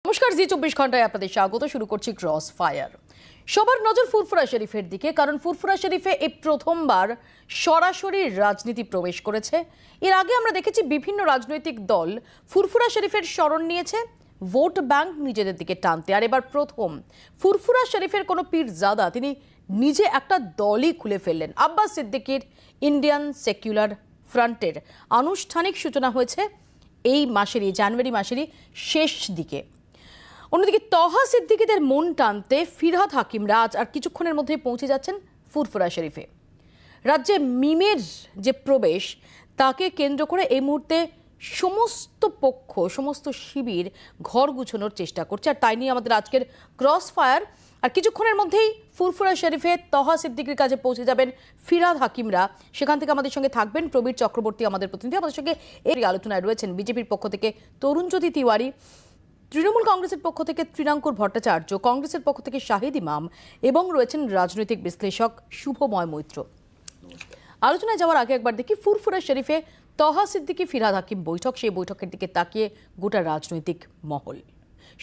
নমস্কার, জি 24 ঘন্টায় আপনাদের স্বাগত। শুরু করছি ক্রস ফায়ার। সবার নজর ফুরফুরা শরীফের দিকে, কারণ ফুরফুরা শরীফে এই প্রথমবার সরাসরি রাজনীতি প্রবেশ করেছে। এর আগে আমরা দেখেছি বিভিন্ন রাজনৈতিক দল ফুরফুরা শরীফের শরণ নিয়েছে ভোট ব্যাংক নিজেদের দিকে টানতে। আর এবার প্রথম ফুরফুরা শরীফের কোনো পীরজাদা তিনি নিজে একটা দলই খুলে ফেললেন। আব্বাস সিদ্দিকীর ইন্ডিয়ান সেকুলার ফ্রন্টের আনুষ্ঠানিক সূচনা হয়েছে এই মাসেরই, জানুয়ারি মাসেরই শেষ দিকে। অন্যদিকে তহা সিদ্দিকীদের মন টানতে ফিরহাদ হাকিমরা আজ আর কিছুক্ষণের মধ্যে পৌঁছে যাচ্ছেন ফুরফুরা শরীফে। রাজ্যে মিমের যে প্রবেশ, তাকে কেন্দ্র করে এই মুহূর্তে সমস্ত পক্ষ, সমস্ত শিবির ঘর গুছানোর চেষ্টা করছে। আর তাই নিয়ে আমাদের আজকের ক্রস ফায়ার। আর কিছুক্ষণের মধ্যেই ফুরফুরা শরীফে তহা সিদ্দিকীর কাছে পৌঁছে যাবেন ফিরহাদ হাকিমরা। সেখান থেকে আমাদের সঙ্গে থাকবেন প্রবীর চক্রবর্তী, আমাদের প্রতিনিধি। আমাদের সঙ্গে এই আলোচনায় রয়েছেন বিজেপির পক্ষ থেকে তরুণজ্যোতি তিওয়ারি, তৃণমূল কংগ্রেসের পক্ষ থেকে তৃণাঙ্কুর ভট্টাচার্য, কংগ্রেসের পক্ষ থেকে শাহিদ ইমাম এবং রয়েছেন রাজনৈতিক বিশ্লেষক শুভময় মৈত্র। আলোচনায় যাওয়ার আগে একবার দেখি ফুরফুরা শরীফে তহা সিদ্দিকী ফিরহাদ হাকিম বৈঠক, সেই বৈঠকের দিকে তাকিয়ে গোটা রাজনৈতিক মহল।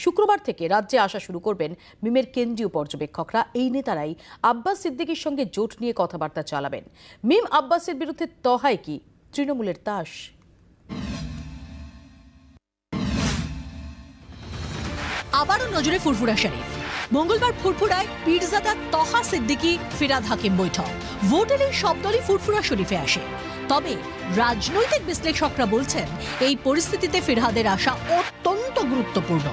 শুক্রবার থেকে রাজ্যে আসা শুরু করবেন মিমের কেন্দ্রীয় পর্যবেক্ষকরা। এই নেতারাই আব্বাস সিদ্দিকীর সঙ্গে জোট নিয়ে কথাবার্তা চালাবেন। মিম আব্বাসের বিরুদ্ধে তহায় কি তৃণমূলের তাস? আবারও নজরে ফুরফুরা শরীফ। মঙ্গলবার ফুরফুরায় পীরজাদা তহা সিদ্দিকী ফিরহাদ হাকিম বৈঠক। ভোটের এই সব দলই ফুরফুরা শরীফে আসে। তবে রাজনৈতিক বিশ্লেষকরা বলছেন এই পরিস্থিতিতে ফিরহাদের আসা অত্যন্ত গুরুত্বপূর্ণ।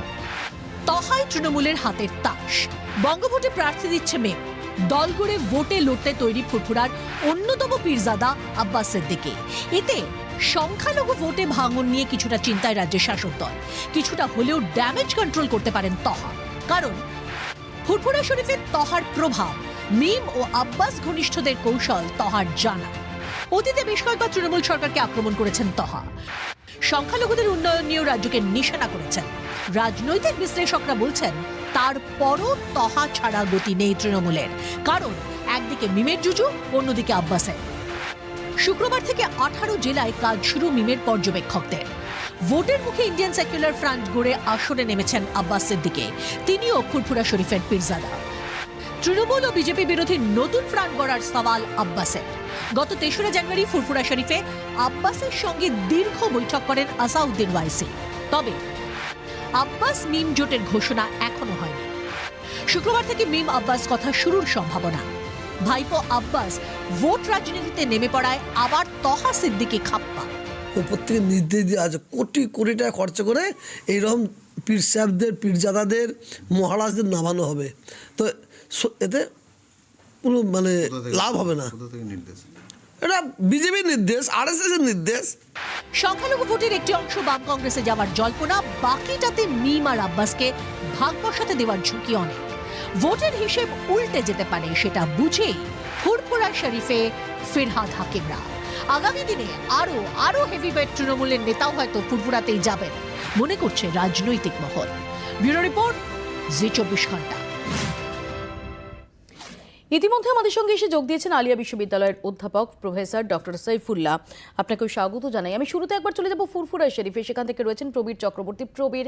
তহাই তৃণমূলের হাতের তাস। বঙ্গভোটে প্রার্থী দিচ্ছে মেম। দল গড়ে ভোটে লড়তে তৈরি ফুরফুরার অন্যতম পীরজাদা আব্বাস সিদ্দিকী। এতে সংখ্যালঘু ভোটে ভাঙন নিয়ে কিছুটা চিন্তায় রাজ্যের শাসক দল। কিছুটা হলেও ড্যামেজ কন্ট্রোল করতে পারেন তহা। কারণ ফুরফুরা শরীফের তহার প্রভাব, মিম ও আব্বাস ঘনিষ্ঠদের কৌশল তহার জানা। অতীতে বেশ কয়েকবার তৃণমূল সরকারকে আক্রমণ করেছেন তহা। সংখ্যালঘুদের উন্নয়ন নিয়েও রাজ্যকে নিশানা করেছেন। রাজনৈতিক বিশ্লেষকরা বলছেন তারপরও তহা ছাড়া গতি নেই তৃণমূলের। কারণ একদিকে মিমের জুজু, অন্যদিকে আব্বাসের। শুক্রবার থেকে 18 জেলায় কাজ শুরু মিমের পর্যবেক্ষকদের। ভোটের মুখে ইন্ডিয়ান সেকুলার ফ্রন্ট গড়ে আসরে নেমেছেন আব্বাস সিদ্দিকী। তিনিও ফুরফুরা শরীফের পীরজাদা। তৃণমূল ও বিজেপি বিরোধী নতুন ফ্রন্ট গড়ার সওয়াল আব্বাসের। গত 3রা জানুয়ারি ফুরফুরা শরীফে আব্বাসের সঙ্গে দীর্ঘ বৈঠক করেন আসাউদ্দিন ওয়াইসি। তবে আব্বাস মিম জোটের ঘোষণা এখনো হয়নি। শুক্রবার থেকে মিম আব্বাস কথা শুরুর সম্ভাবনা। ভাইপো আব্বাস ভোট রাজনীতিতে নেমে পড়ায় আবার তহা সিদ্দিকী খাপ্পা। উপর থেকে নির্দেশ দিয়ে আছে কোটি কোটি টাকা খরচ করে এইরকম পীর সাহেবদের, পীরজাদাদের, মহারাজদের নামানো হবে। তো এতে কোনো লাভ হবে না। এটা বিজেপির নির্দেশ, আরএসএস এর নির্দেশ। সংখ্যালঘু ভোটের একটি অংশ বাম কংগ্রেসে যাওয়ার জল্পনা, বাকিটাতে মিম আর আব্বাসকে ভাগ বসাতে দেওয়ার ঝুঁকি অনেক। ভোটের হিসেব উল্টে যেতে পারে, সেটা বুঝেই ফুরফুরা শরীফে ফিরহাদ হাকিমরা। আগামী দিনে আরো হেভিওয়েট তৃণমূলের নেতাও হয়তো ফুরফুরাতেই যাবেন মনে করছে রাজনৈতিক মহল। ব্যুরো রিপোর্ট, জি 24 ঘন্টা। ইতিমধ্যে আমাদের সঙ্গে এসে যোগ দিয়েছেন আলিয়া বিশ্ববিদ্যালয়ের অধ্যাপক প্রফেসর ডক্টর সাইফুল্লাহ। আপনাকেও স্বাগত জানাই। আমি শুরুতে একবার চলে যাব ফুরফুরা শরীফে। সেখান থেকে রয়েছেন প্রবীর চক্রবর্তী। প্রবীর,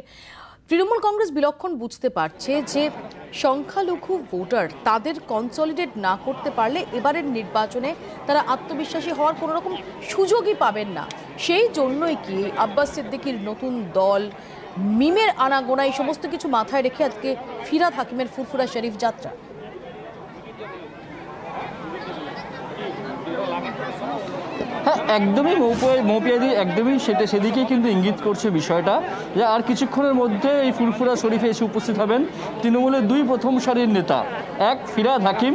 তৃণমূল কংগ্রেস বিলক্ষণ বুঝতে পারছে যে সংখ্যালঘু ভোটার তাদের কনসলিডেট না করতে পারলে এবারের নির্বাচনে তারা আত্মবিশ্বাসী হওয়ার কোনো রকম সুযোগই পাবেন না। সেই জন্যই কি আব্বাস সিদ্দিকীর নতুন দল, মিমের আনাগোনা, এই সমস্ত কিছু মাথায় রেখে আজকে ফিরহাদ হাকিমের ফুরফুরা শরীফ যাত্রা? হ্যাঁ, একদমই মৌপিয়াদি একদমই সেদিকেই কিন্তু ইঙ্গিত করছে বিষয়টা, যে আর কিছুক্ষণের মধ্যে এই ফুরফুরা শরীফে এসে উপস্থিত হবেন তৃণমূলের দুই প্রথম সারির নেতা। এক ফিরহাদ হাকিম,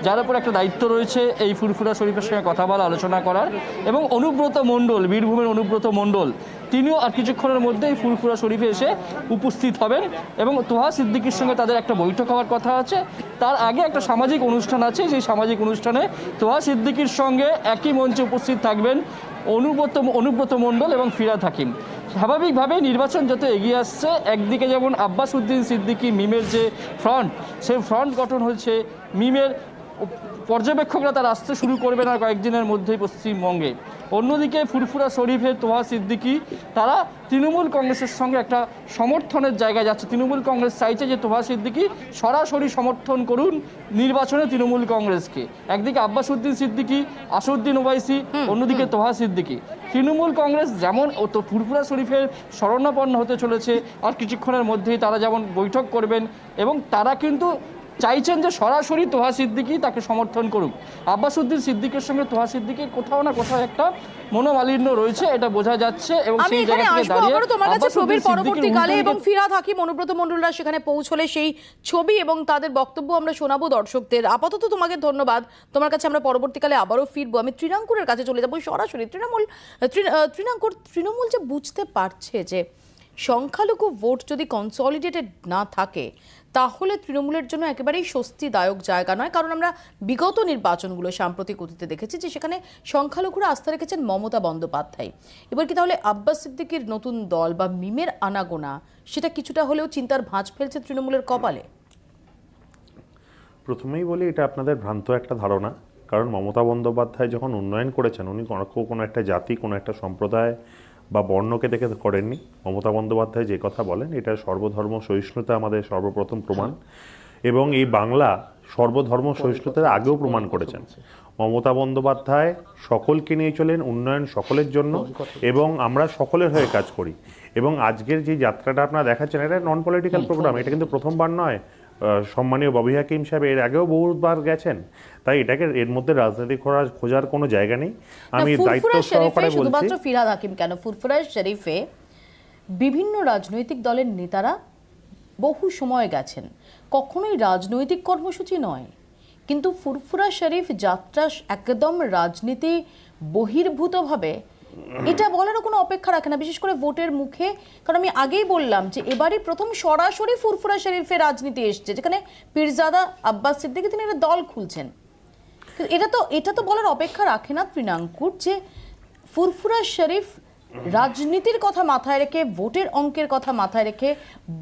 যার উপর একটা দায়িত্ব রয়েছে এই ফুরফুরা শরীফের সঙ্গে কথা বলা, আলোচনা করার, এবং অনুব্রত মণ্ডল, বীরভূমের অনুব্রত মণ্ডল, তিনিও আর কিছুক্ষণের মধ্যেই ফুরফুরা শরীফে এসে উপস্থিত হবেন। এবং তহা সিদ্দিকীর সঙ্গে তাদের একটা বৈঠক হওয়ার কথা আছে। তার আগে একটা সামাজিক অনুষ্ঠান আছে, সেই সামাজিক অনুষ্ঠানে তহা সিদ্দিকীর সঙ্গে একই মঞ্চে উপস্থিত থাকবেন অনুব্রত মণ্ডল এবং ফিরহাদ হাকিম। স্বাভাবিকভাবে নির্বাচন যত এগিয়ে আসছে, একদিকে যেমন আব্বাস উদ্দিন সিদ্দিকী মিমের যে ফ্রন্ট, সেই ফ্রন্ট গঠন হয়েছে। মিমের পর্যবেক্ষকরা তার আসতে শুরু করবেন আর কয়েকদিনের মধ্যেই পশ্চিমবঙ্গে। অন্যদিকে ফুরফুরা শরীফের তোহা সিদ্দিকী তারা তৃণমূল কংগ্রেসের সঙ্গে একটা সমর্থনের জায়গায় যাচ্ছে। তৃণমূল কংগ্রেস চাইছে যে তোহা সিদ্দিকী সরাসরি সমর্থন করুন নির্বাচনে তৃণমূল কংগ্রেসকে। একদিকে আব্বাস উদ্দিন সিদ্দিকী, আসাদুদ্দিন ওয়াইসি, অন্যদিকে তোহা সিদ্দিকী। তৃণমূল কংগ্রেস যেমন তো ফুরফুরা শরীফের শরণাপন্ন হতে চলেছে, আর কিছুক্ষণের মধ্যেই তারা যেমন বৈঠক করবেন এবং তারা কিন্তু চাইছেন যে সরাসরি তোহা সিদ্দিকী তাকে সমর্থন করুক। আব্বাস উদ্দিন সিদ্দিকের সঙ্গে তোহা সিদ্দিকীর কোথাও না কোথাও একটা মনোমালিন্য রয়েছে, এটা বোঝা যাচ্ছে। এবং আমি সেই এখানে জায়গা থেকে আসবো দাঁড়িয়ে আবারও তোমার কাছে আব্বাস উদ্দিন ছবির পরবর্তীকালে সিদ্দিকীর এবং উল্টো ফিরহাদ হাকিম, অনুব্রত মণ্ডলরা সেখানে পৌঁছলে সেই ছবি এবং তাদের বক্তব্য আমরা শোনাবো দর্শকদের। আপাতত তোমাকে ধন্যবাদ, তোমার কাছে আমরা পরবর্তীকালে আবারও ফিরবো। আমি তৃণাঙ্কুরের কাছে চলে যাবো সরাসরি। তৃণমূল যে বুঝতে পারছে যে সংখ্যালঘু ভোট যদি কনসলিডেটেড না থাকে তাহলে তৃণমূলের জন্য একেবারেই স্বস্তিদায়ক জায়গা নয়, কারণ আমরা বিগত নির্বাচনগুলো সাম্প্রতিক অতীতে দেখেছি যে সেখানে সংখ্যালঘুরা আস্থা রেখেছেন মমতা বন্দ্যোপাধ্যায়। এবার কি তাহলে আব্বাস সিদ্দিকীর নতুন দল বা মিমের আনাগোনা সেটা কিছুটা হলেও চিন্তার ভাঁজ ফেলছে তৃণমূলের কপালে? প্রথমেই বলি, এটা আপনাদের ভ্রান্ত একটা ধারণা। কারণ মমতা বন্দ্যোপাধ্যায় যখন উন্নয়ন করেছেন, উনি কোনো একটা জাতি, কোনো একটা সম্প্রদায় বা বর্ণকে দেখে করেননি। মমতা বন্দ্যোপাধ্যায় যে কথা বলেন, এটা সর্বধর্ম সহিষ্ণুতা আমাদের সর্বপ্রথম প্রমাণ, এবং এই বাংলা সর্বধর্ম সহিষ্ণুতার আগেও প্রমাণ করেছেন। মমতা বন্দ্যোপাধ্যায় সকলকে নিয়ে চলেন, উন্নয়ন সকলের জন্য, এবং আমরা সকলের হয়ে কাজ করি। এবং আজকের যে যাত্রাটা আপনারা দেখাচ্ছেন, এটা নন পলিটিক্যাল প্রোগ্রাম, এটা কিন্তু প্রথমবার নয়। সম্মানীয় ববি হাকিম সাহেব এর আগেও বহুবার গেছেন, তাই এটাকে এর মধ্যে রাজনীতি খোঁজার কোনো জায়গা নেই। আমি দায়িত্ব সহকারে বলছি। শুধুমাত্র ফিরহাদ হাকিম কেন, ফুরফুরা শরীফে বিভিন্ন রাজনৈতিক দলের নেতারা বহু সময় গেছেন, কখনোই রাজনৈতিক কর্মসূচি নয়, কিন্তু ফুরফুরা শরীফ যাত্রা একদম রাজনীতি বহির্ভূতভাবে, এটা বলারও কোনো অপেক্ষা রাখে না, বিশেষ করে ভোটের মুখে। কারণ আমি আগেই বললাম যে এবারই প্রথম সরাসরি ফুরফুরা শরীফে রাজনীতি এসছে, যেখানে পীরজাদা আব্বাস সিদ্দিকী তিনি একটা দল খুলছেন। এটা তো বলার অপেক্ষা রাখে না তৃণাঙ্কুর, যে ফুরফুরা শরীফ রাজনীতির কথা মাথায় রেখে, ভোটের অঙ্কের কথা মাথায় রেখে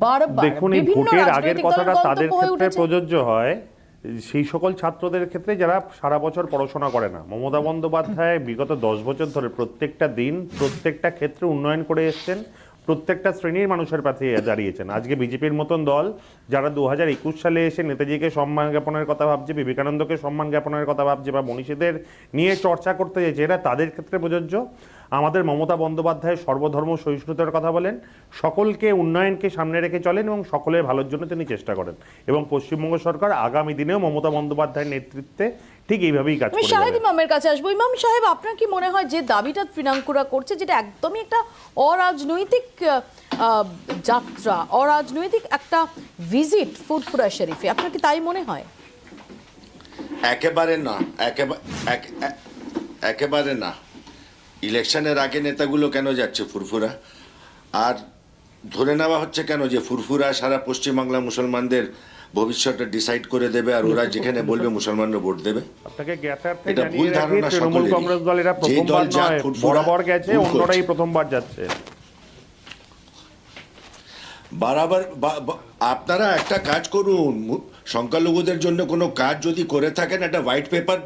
বারবার দেখুন, এই ভোটের আগের কথাটা তাদের ক্ষেত্রে প্রযোজ্য হয়, সেই সকল ছাত্রদের ক্ষেত্রে যারা সারা বছর পড়াশোনা করে না। মমতা বন্দ্যোপাধ্যায় বিগত 10 বছর ধরে প্রত্যেকটা দিন প্রত্যেকটা ক্ষেত্রে উন্নয়ন করে এসছেন, প্রত্যেকটা শ্রেণীর মানুষের পাশে দাঁড়িয়েছেন। আজকে বিজেপির মতন দল যারা 2021 সালে এসে নেতাজিকে সম্মান জ্ঞাপনের কথা ভাবছে, বিবেকানন্দকে সম্মান জ্ঞাপনের কথা ভাবছে, বা মনীষীদের নিয়ে চর্চা করতে চাইছে, এরা তাদের ক্ষেত্রে প্রযোজ্য। আমাদের মমতা বন্দ্যোপাধ্যায় সর্বধর্ম সহিষ্ণুতার কথা বলেন, সকলকে উন্নয়নকে সামনে রেখে চলেন এবং সকলের ভালোর জন্য তিনি চেষ্টা করেন। এবং পশ্চিমবঙ্গ সরকার আগামী দিনেও মমতা বন্দ্যোপাধ্যায়ের নেতৃত্বে ঠিক এইভাবেই কাজ করবে। শাহিদ ইমামের কাছে আসবো। ইমাম সাহেব, আপনার কি মনে হয় যে দাবিটা তৃণাঙ্কুরা করছে, যেটা একদমই একটা অরাজনৈতিক যাত্রা, অরাজনৈতিক একটা ভিজিট ফুরফুরা শরীফে, আপনার কি তাই মনে হয়? একেবারে না, একেবারে না। ইলেকশনের আগে নেতাগুলো কেন যাচ্ছে ফুরফুরা? আর ধরে নেওয়া হচ্ছে কেন যে ফুরফুরা সারা পশ্চিমবাংলা মুসলমানদের ভবিষ্যৎটা ডিসাইড করে দেবে, আর ওরা যেখানে বলবে মুসলমানরা ভোট দেবে? আপনাকে জ্ঞাতার্থে এটা ভুল জানিয়ে রাখি, ধারণা তৃণমূল সকলেরই। কংগ্রেস দল এরা যে দল প্রথমবার যা নয়, ফুরফুরা বরাবর গেছে, ভুল অন্যরাই করছে। প্রথমবার যাচ্ছে। বরাবর আপনারা একটা কাজ করুন, সংখ্যালঘুদের জন্য কোনো কাজ যদি করে থাকেন, একটা হোয়াইট পেপার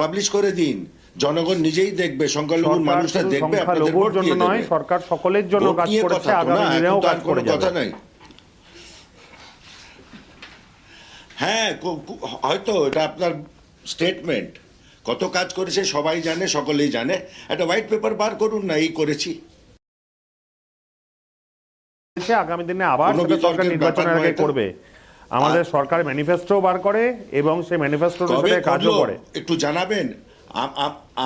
পাবলিশ করে দিন, জনগণ নিজেই দেখবে, সংখ্যালঘু মানুষরা দেখবে আপনাদের ভোট দিয়ে দেবে। সরকার সকলের জন্য কাজ করেছে, আগামী দিনেও কাজ করে যাবে। কথা নাই। হ্যাঁ, হয়তো এটা আপনার স্টেটমেন্ট, কত কাজ করেছে সবাই জানে, সকলেই জানে। একটা হোয়াইট পেপার বার করুন না, এই করেছি। আগামী দিনে আবার সেটা সরকার নির্বাচনের আগে করবে। আমাদের সরকার ম্যানিফেস্টো বার করে এবং সেই ম্যানিফেস্টোর উপরে কাজও করে। একটু জানাবেন।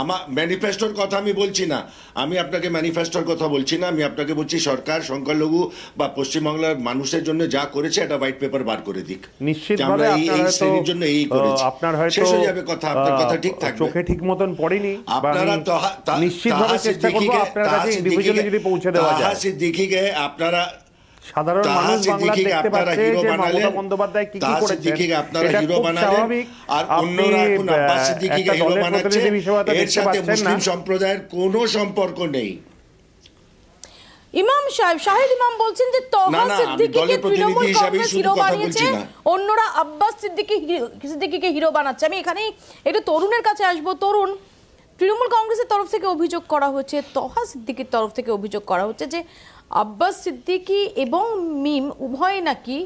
আমার ম্যানিফেস্টোর কথা আমি বলছি না, আমি আপনাকে ম্যানিফেস্টোর কথা বলছি না, আমি আপনাকে বলছি সরকার সংখ্যালঘু বা পশ্চিমবাংলার মানুষের জন্য যা করেছে একটা হোয়াইট পেপার বার করে দিক। নিশ্চিতভাবে শ্রেণীর জন্য এই করেছি, আপনার হয়তো শেষ হয়ে যাবে কথা, আপনার কথা ঠিক থাকবে। চোখে ঠিক মতন পড়েনি, আপনারা নিশ্চিতভাবে চেষ্টা করব আপনার কাছে ইন্ডিভিজুয়ালি যদি পৌঁছে দেওয়া যায়। সিদ্দিকীকে আপনারা সাধারণ মানুষ বাংলা দেখতে পাচ্ছে যে মমতা বন্দ্যোপাধ্যায় কি কি করেছেন, এটা খুব স্বাভাবিক। আর অন্যরা এখন আব্বাস সিদ্দিকীকে হিরো বানাচ্ছে, এর সাথে মুসলিম সম্প্রদায়ের কোনো সম্পর্ক নেই। ইমাম সাহেব, শাহিদ ইমাম বলছেন যে তোহা সিদ্দিকীকে তৃণমূল কংগ্রেস হিরো বানিয়েছে, অন্যরা আব্বাস সিদ্দিকীকে হিরো বানাচ্ছে। আমি এখানে একটু তরুণের কাছে আসবো। তরুণ, তৃণমূল কংগ্রেসের তরফ থেকে অভিযোগ করা হচ্ছে, তহা সিদ্দিকির তরফ থেকে অভিযোগ করা হচ্ছে যে আব্বাস সিদ্দিকি এবং মিম উভয় নাকি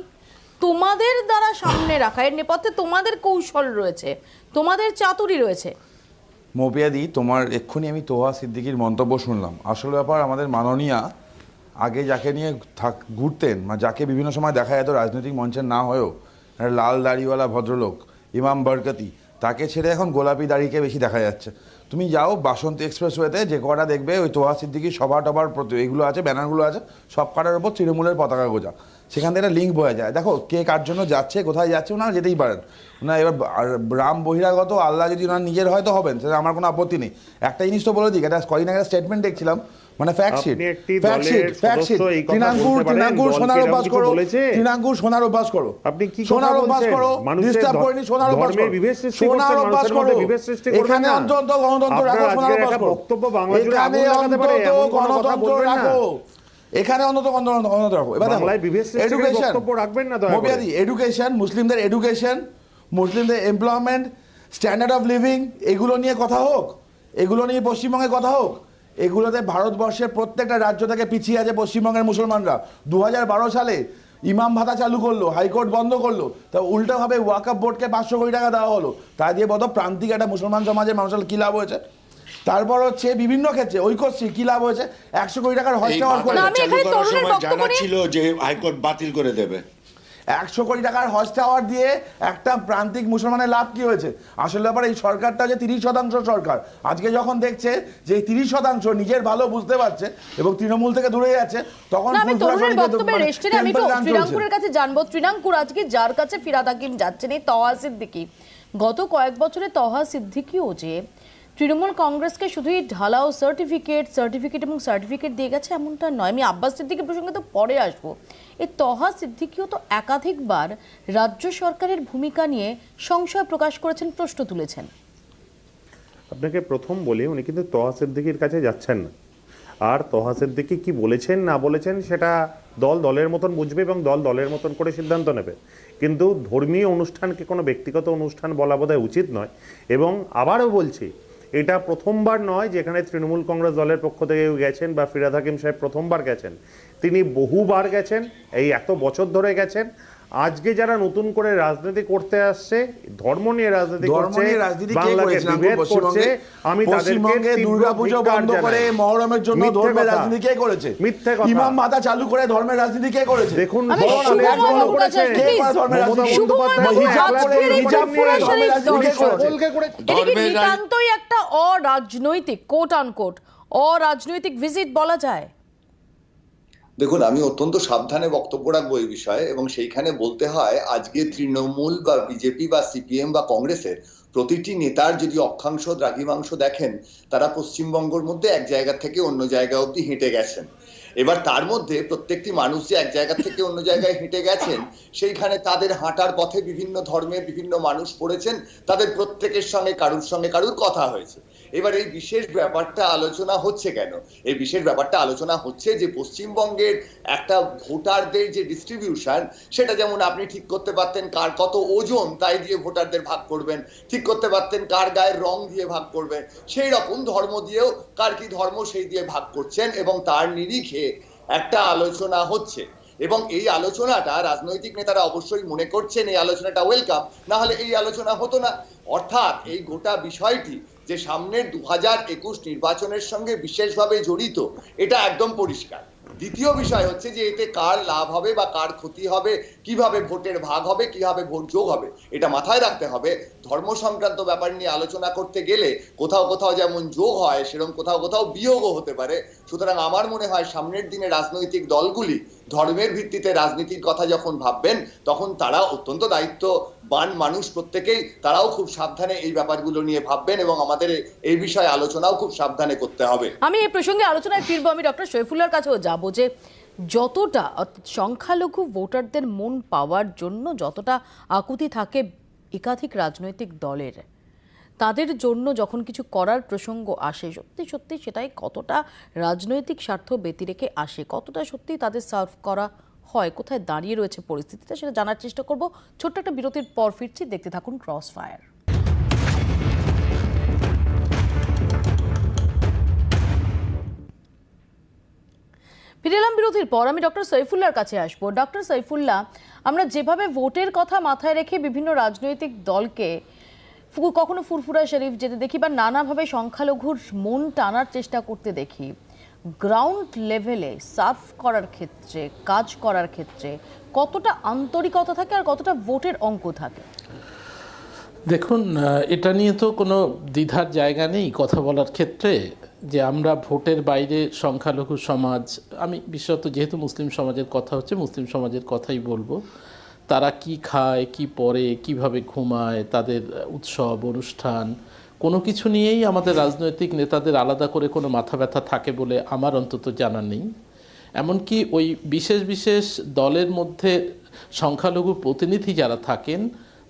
তোমাদের দ্বারা সামনে রাখা, এর নেপথ্যে তোমাদের কৌশল রয়েছে, তোমাদের চাতুরি রয়েছে। মৌপিয়াদি, তোমার এক্ষুনি আমি তোহা সিদ্দিকির মন্তব্য শুনলাম। আসল ব্যাপার, আমাদের মাননীয়া আগে যাকে নিয়ে ঘুরতেন, যাকে বিভিন্ন সময় দেখা যেত রাজনৈতিক মঞ্চের না হয়েও, একটা লাল দাড়িওয়ালা ভদ্রলোক ইমাম বরকতি, তাকে ছেড়ে এখন গোলাপি দাড়িকে বেশি দেখা যাচ্ছে। তুমি যাও বাসন্তী এক্সপ্রেসওয়েতে, যে কটা দেখবে ওই তোহা সিদ্দিকির সভা টভার এগুলো আছে, ব্যানারগুলো আছে, সব কটার ওপর তৃণমূলের পতাকা গোজা। সেখান থেকে একটা লিঙ্ক বয়ে যায়। দেখো কে কার জন্য যাচ্ছে, কোথায় যাচ্ছে, ওনারা যেতেই পারেন না। এবার রাম বহিরাগত, আল্লাহ যদি ওনার নিজের হয়তো হবেন, সেটা আমার কোনো আপত্তি নেই। একটা জিনিস তো বলে দিই, একটা কদিন আগে স্টেটমেন্ট দেখছিলাম, মানে ফ্যাক্টশিট তৃণাঙ্কুর সোনার অভ্যাস করো, তৃণাঙ্কুর সোনার অভ্যাস করো, আপনি কি সোনার অভ্যাস করো, ডিস্টার্ব করেনি, সোনার অভ্যাস করো, সোনার অভ্যাস করো। এখানে অন্তত গণতন্ত্র রাখো, সোনার অভ্যাস করো, এখানে অন্তত গণতন্ত্র রাখো, এখানে অন্তত গণতন্ত্র রাখো। এবার এডুকেশন, মুসলিমদের এডুকেশন, মুসলিমদের এমপ্লয়মেন্ট, স্ট্যান্ডার্ড অফ লিভিং, এগুলো নিয়ে কথা হোক, এগুলো নিয়ে পশ্চিমবঙ্গে কথা হোক। এগুলোতে ভারতবর্ষের প্রত্যেকটা রাজ্য থেকে পিছিয়ে আছে পশ্চিমবঙ্গের মুসলমানরা। 2012 সালে ইমাম ভাতা চালু করলো, হাইকোর্ট বন্ধ করলো, তা উল্টোভাবে ওয়াকফ বোর্ডকে 500 কোটি টাকা দেওয়া হলো। তাই দিয়ে বড় প্রান্তিক একটা মুসলমান সমাজের মানুষের কী লাভ হয়েছে? তারপর হচ্ছে বিভিন্ন ক্ষেত্রে ঐক্যশ্রী কী লাভ হয়েছে? 100 কোটি টাকার হস্টেওয়ার করে জানা ছিল যে হাইকোর্ট বাতিল করে দেবে। 100 কোটি টাকার হজ টাওয়ার দিয়ে একটা প্রান্তিক মুসলমানের লাভ কি হয়েছে? আসলে ব্যাপার, এই সরকারটা যে 30% সরকার, আজকে যখন দেখছে যে 30% নিজের ভালো বুঝতে পারছে এবং তৃণমূল থেকে দূরে যাচ্ছে, তখন তৃণাঙ্কুরের কাছে জানবো। তৃণাঙ্কুর, আজকে যার কাছে ফিরহাদ হাকিম যাচ্ছেন, এই তহা সিদ্দিকি, গত কয়েক বছরে তহা সিদ্দিকিও যে তৃণমূল কংগ্রেসকে শুধুই ঢালাও সার্টিফিকেট দিয়ে গেছে এমনটা নয়। আমি আব্বাস সিদ্দিকির প্রসঙ্গে তো পরে আসবো। এই তহা সিদ্দিকিও তো একাধিকবার রাজ্য সরকারের ভূমিকা নিয়ে সংশয় প্রকাশ করেছেন, প্রশ্ন তুলেছেন। আপনাকে প্রথম বলি, উনি কিন্তু তহা সিদ্দিকির কাছে যাচ্ছেন না। আর তহা সিদ্দিকি কি বলেছেন না বলেছেন সেটা দলের মতন বুঝবে এবং দলের মতন করে সিদ্ধান্ত নেবে। কিন্তু ধর্মীয় অনুষ্ঠানকে কোনো ব্যক্তিগত অনুষ্ঠান বলা বোধহয় উচিত নয়। এবং আবারও বলছি, এটা প্রথমবার নয় যেখানে তৃণমূল কংগ্রেস দলের পক্ষ থেকে গেছেন বা ফিরহাদ হাকিম সাহেব প্রথমবার গেছেন, তিনি বহুবার গেছেন, এই এত বছর ধরে গেছেন। আজকে যারা নতুন করে রাজনীতি করতে আসছে, ধর্ম নিয়ে রাজনীতি করছে, বাংলাকে বিভেদ করছে, আমি তাদেরকে দুর্গাপূজা বন্ধ করে মহরমের জন্য ধর্মের রাজনীতি কে করেছে? মিথ্যে কথা। ইমাম ভাতা চালু করে ধর্মের রাজনীতি কে করেছে? দেখুন, নিতান্তই একটা অরাজনৈতিক, কোট আনকোট অরাজনৈতিক ভিজিট বলা যায়। দেখুন, আমি অত্যন্ত সাবধানে বক্তব্য রাখবো এই বিষয়ে, এবং সেইখানে বলতে হয়, আজকে তৃণমূল বা বিজেপি বা সিপিএম বা কংগ্রেসের প্রতিটি নেতার যদি অক্ষাংশ দ্রাঘিমাংশ দেখেন, তারা পশ্চিমবঙ্গের মধ্যে এক জায়গা থেকে অন্য জায়গা অব্দি হেঁটে গেছেন। এবার তার মধ্যে প্রত্যেকটি মানুষ যে এক জায়গা থেকে অন্য জায়গায় হেঁটে গেছেন, সেইখানে তাদের হাঁটার পথে বিভিন্ন ধর্মের বিভিন্ন মানুষ পড়েছেন, তাদের প্রত্যেকের সঙ্গে কারুর কথা হয়েছে। এবার এই বিশেষ ব্যাপারটা আলোচনা হচ্ছে কেন? এই বিশেষ ব্যাপারটা আলোচনা হচ্ছে যে পশ্চিমবঙ্গের একটা ভোটারদের যে ডিস্ট্রিবিউশন, সেটা যেমন আপনি ঠিক করতে পারতেন কার কত ওজন, তাই দিয়ে ভোটারদের ভাগ করবেন, ঠিক করতে পারতেন কার গায়ের রং দিয়ে ভাগ করবেন, সেই রকম ধর্ম দিয়েও কার কি ধর্ম সেই দিয়ে ভাগ করছেন, এবং তার নিরিখে একটা আলোচনা হচ্ছে। এবং এই আলোচনাটা রাজনৈতিক নেতারা অবশ্যই মনে করছেন এই আলোচনাটা ওয়েলকাম, না হলে এই আলোচনা হতো না। অর্থাৎ এই গোটা বিষয়টি যে সামনের 2021 নির্বাচনের সঙ্গে বিশেষভাবে জড়িত, এটা একদম পরিষ্কার। দ্বিতীয় বিষয় হচ্ছে যে এতে কার লাভ হবে বা কার ক্ষতি হবে, কিভাবে ভোটের ভাগ হবে, কিভাবে ভোট যোগ হবে, এটা মাথায় রাখতে হবে। ধর্ম সংক্রান্ত ব্যাপার নিয়ে আলোচনা করতে গেলে কোথাও যেমন যোগ হয়, সেরকম কোথাও বিয়োগও হতে পারে। সুতরাং আমার মনে হয় সামনের দিনে রাজনৈতিক দলগুলি ধর্মের ভিত্তিতে রাজনীতির কথা যখন ভাববেন, তখন তারা অত্যন্ত দায়িত্ববান মানুষ প্রত্যেকেই, তারাও খুব সাবধানে এই ব্যাপারগুলো নিয়ে ভাববেন, এবং আমাদের এই বিষয়ে আলোচনাও খুব সাবধানে করতে হবে। আমি এই প্রসঙ্গে আলোচনায় ফিরবো। আমি ডক্টর শৈফুল্লাহর কাছেও যাবো যে যতটা সংখ্যালঘু ভোটারদের মন পাওয়ার জন্য যতটা আকুতি থাকে একাধিক রাজনৈতিক দলের, তাদের জন্য যখন কিছু করার প্রসঙ্গ আসে, সত্যি সেটাই কতটা রাজনৈতিক স্বার্থ ব্যতিরেকে আসে, কতটা সত্যি তাদের সার্ভ করা হয়, কোথায় দাঁড়িয়ে রয়েছে পরিস্থিতিটা, সেটা জানার চেষ্টা করব। ছোট্ট একটা বিরতির পর ফিরছি, দেখতে থাকুন ক্রস ফায়ার। ফিরে এলাম বিরতির পর। আমি ডক্টর সৈফুল্লাহর কাছে আসবো। ডক্টর সৈফুল্লাহ, আমরা যেভাবে ভোটের কথা মাথায় রেখে বিভিন্ন রাজনৈতিক দলকে কখনো ফুরফুরা শরীফ যেতে দেখি বা নানাভাবে সংখ্যালঘুর মন টানার চেষ্টা করতে দেখি, গ্রাউন্ড লেভেলে সার্ভ করার ক্ষেত্রে, কাজ করার ক্ষেত্রে কতটা আন্তরিকতা থাকে আর কতটা ভোটের অঙ্ক থাকে? দেখুন, এটা নিয়ে তো কোনো দ্বিধার জায়গা নেই কথা বলার ক্ষেত্রে যে আমরা ভোটের বাইরে সংখ্যালঘু সমাজ, আমি বিশেষত যেহেতু মুসলিম সমাজের কথা হচ্ছে মুসলিম সমাজের কথাই বলবো, তারা কি খায়, কি পরে, কিভাবে ঘুমায়, তাদের উৎসব অনুষ্ঠান কোনো কিছু নিয়েই আমাদের রাজনৈতিক নেতাদের আলাদা করে কোনো মাথা ব্যথা থাকে বলে আমার অন্তত জানা নেই। এমনকি ওই বিশেষ বিশেষ দলের মধ্যে সংখ্যালঘু প্রতিনিধি যারা থাকেন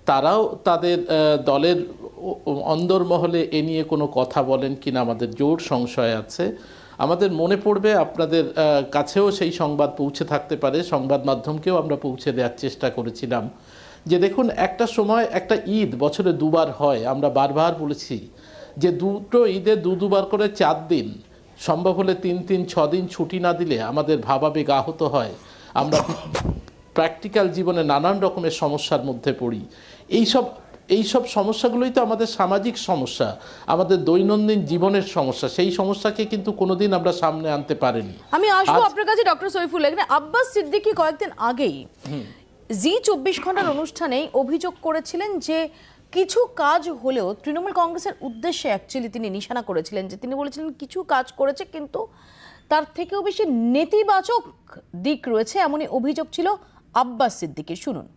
তারাও তাদের দলের অন্দরমহলে এ নিয়ে কোনো কথা বলেন কিনা আমাদের জোর সংশয় আছে। আমাদের মনে পড়বে, আপনাদের কাছেও সেই সংবাদ পৌঁছে থাকতে পারে, সংবাদ মাধ্যমকেও আমরা পৌঁছে দেওয়ার চেষ্টা করেছিলাম যে দেখুন, একটা সময় একটা ঈদ বছরে দুবার হয়, আমরা বারবার বলেছি যে দুটো ঈদে দুবার করে 4 দিন, সম্ভব হলে 3-6 দিন ছুটি না দিলে আমাদের ভাবাবেগ আহত হয়, আমরা প্র্যাকটিক্যাল জীবনে নানান রকমের সমস্যার মধ্যে পড়ি। এইসব সমস্যাগুলোই তো আমাদের সামাজিক সমস্যা, আমাদের দৈনন্দিন জীবনের সমস্যা। সেই সমস্যাকে কিন্তু কোনোদিন আমরা সামনে আনতে পারিনি। আমি আসবো আপনার কাছে ডক্টর সৈফুল্লাহ। এখানে আব্বাস সিদ্দিকী কয়েকদিন আগেই জি 24 ঘন্টার অনুষ্ঠানেই অভিযোগ করেছিলেন যে কিছু কাজ হলেও তৃণমূল কংগ্রেসের উদ্দেশ্যে অ্যাকচুয়ালি তিনি নিশানা করেছিলেন, যে তিনি বলেছিলেন কিছু কাজ করেছে কিন্তু তার থেকেও বেশি নেতিবাচক দিক রয়েছে, এমনই অভিযোগ ছিল আব্বাস সিদ্দিকীর। শুনুন।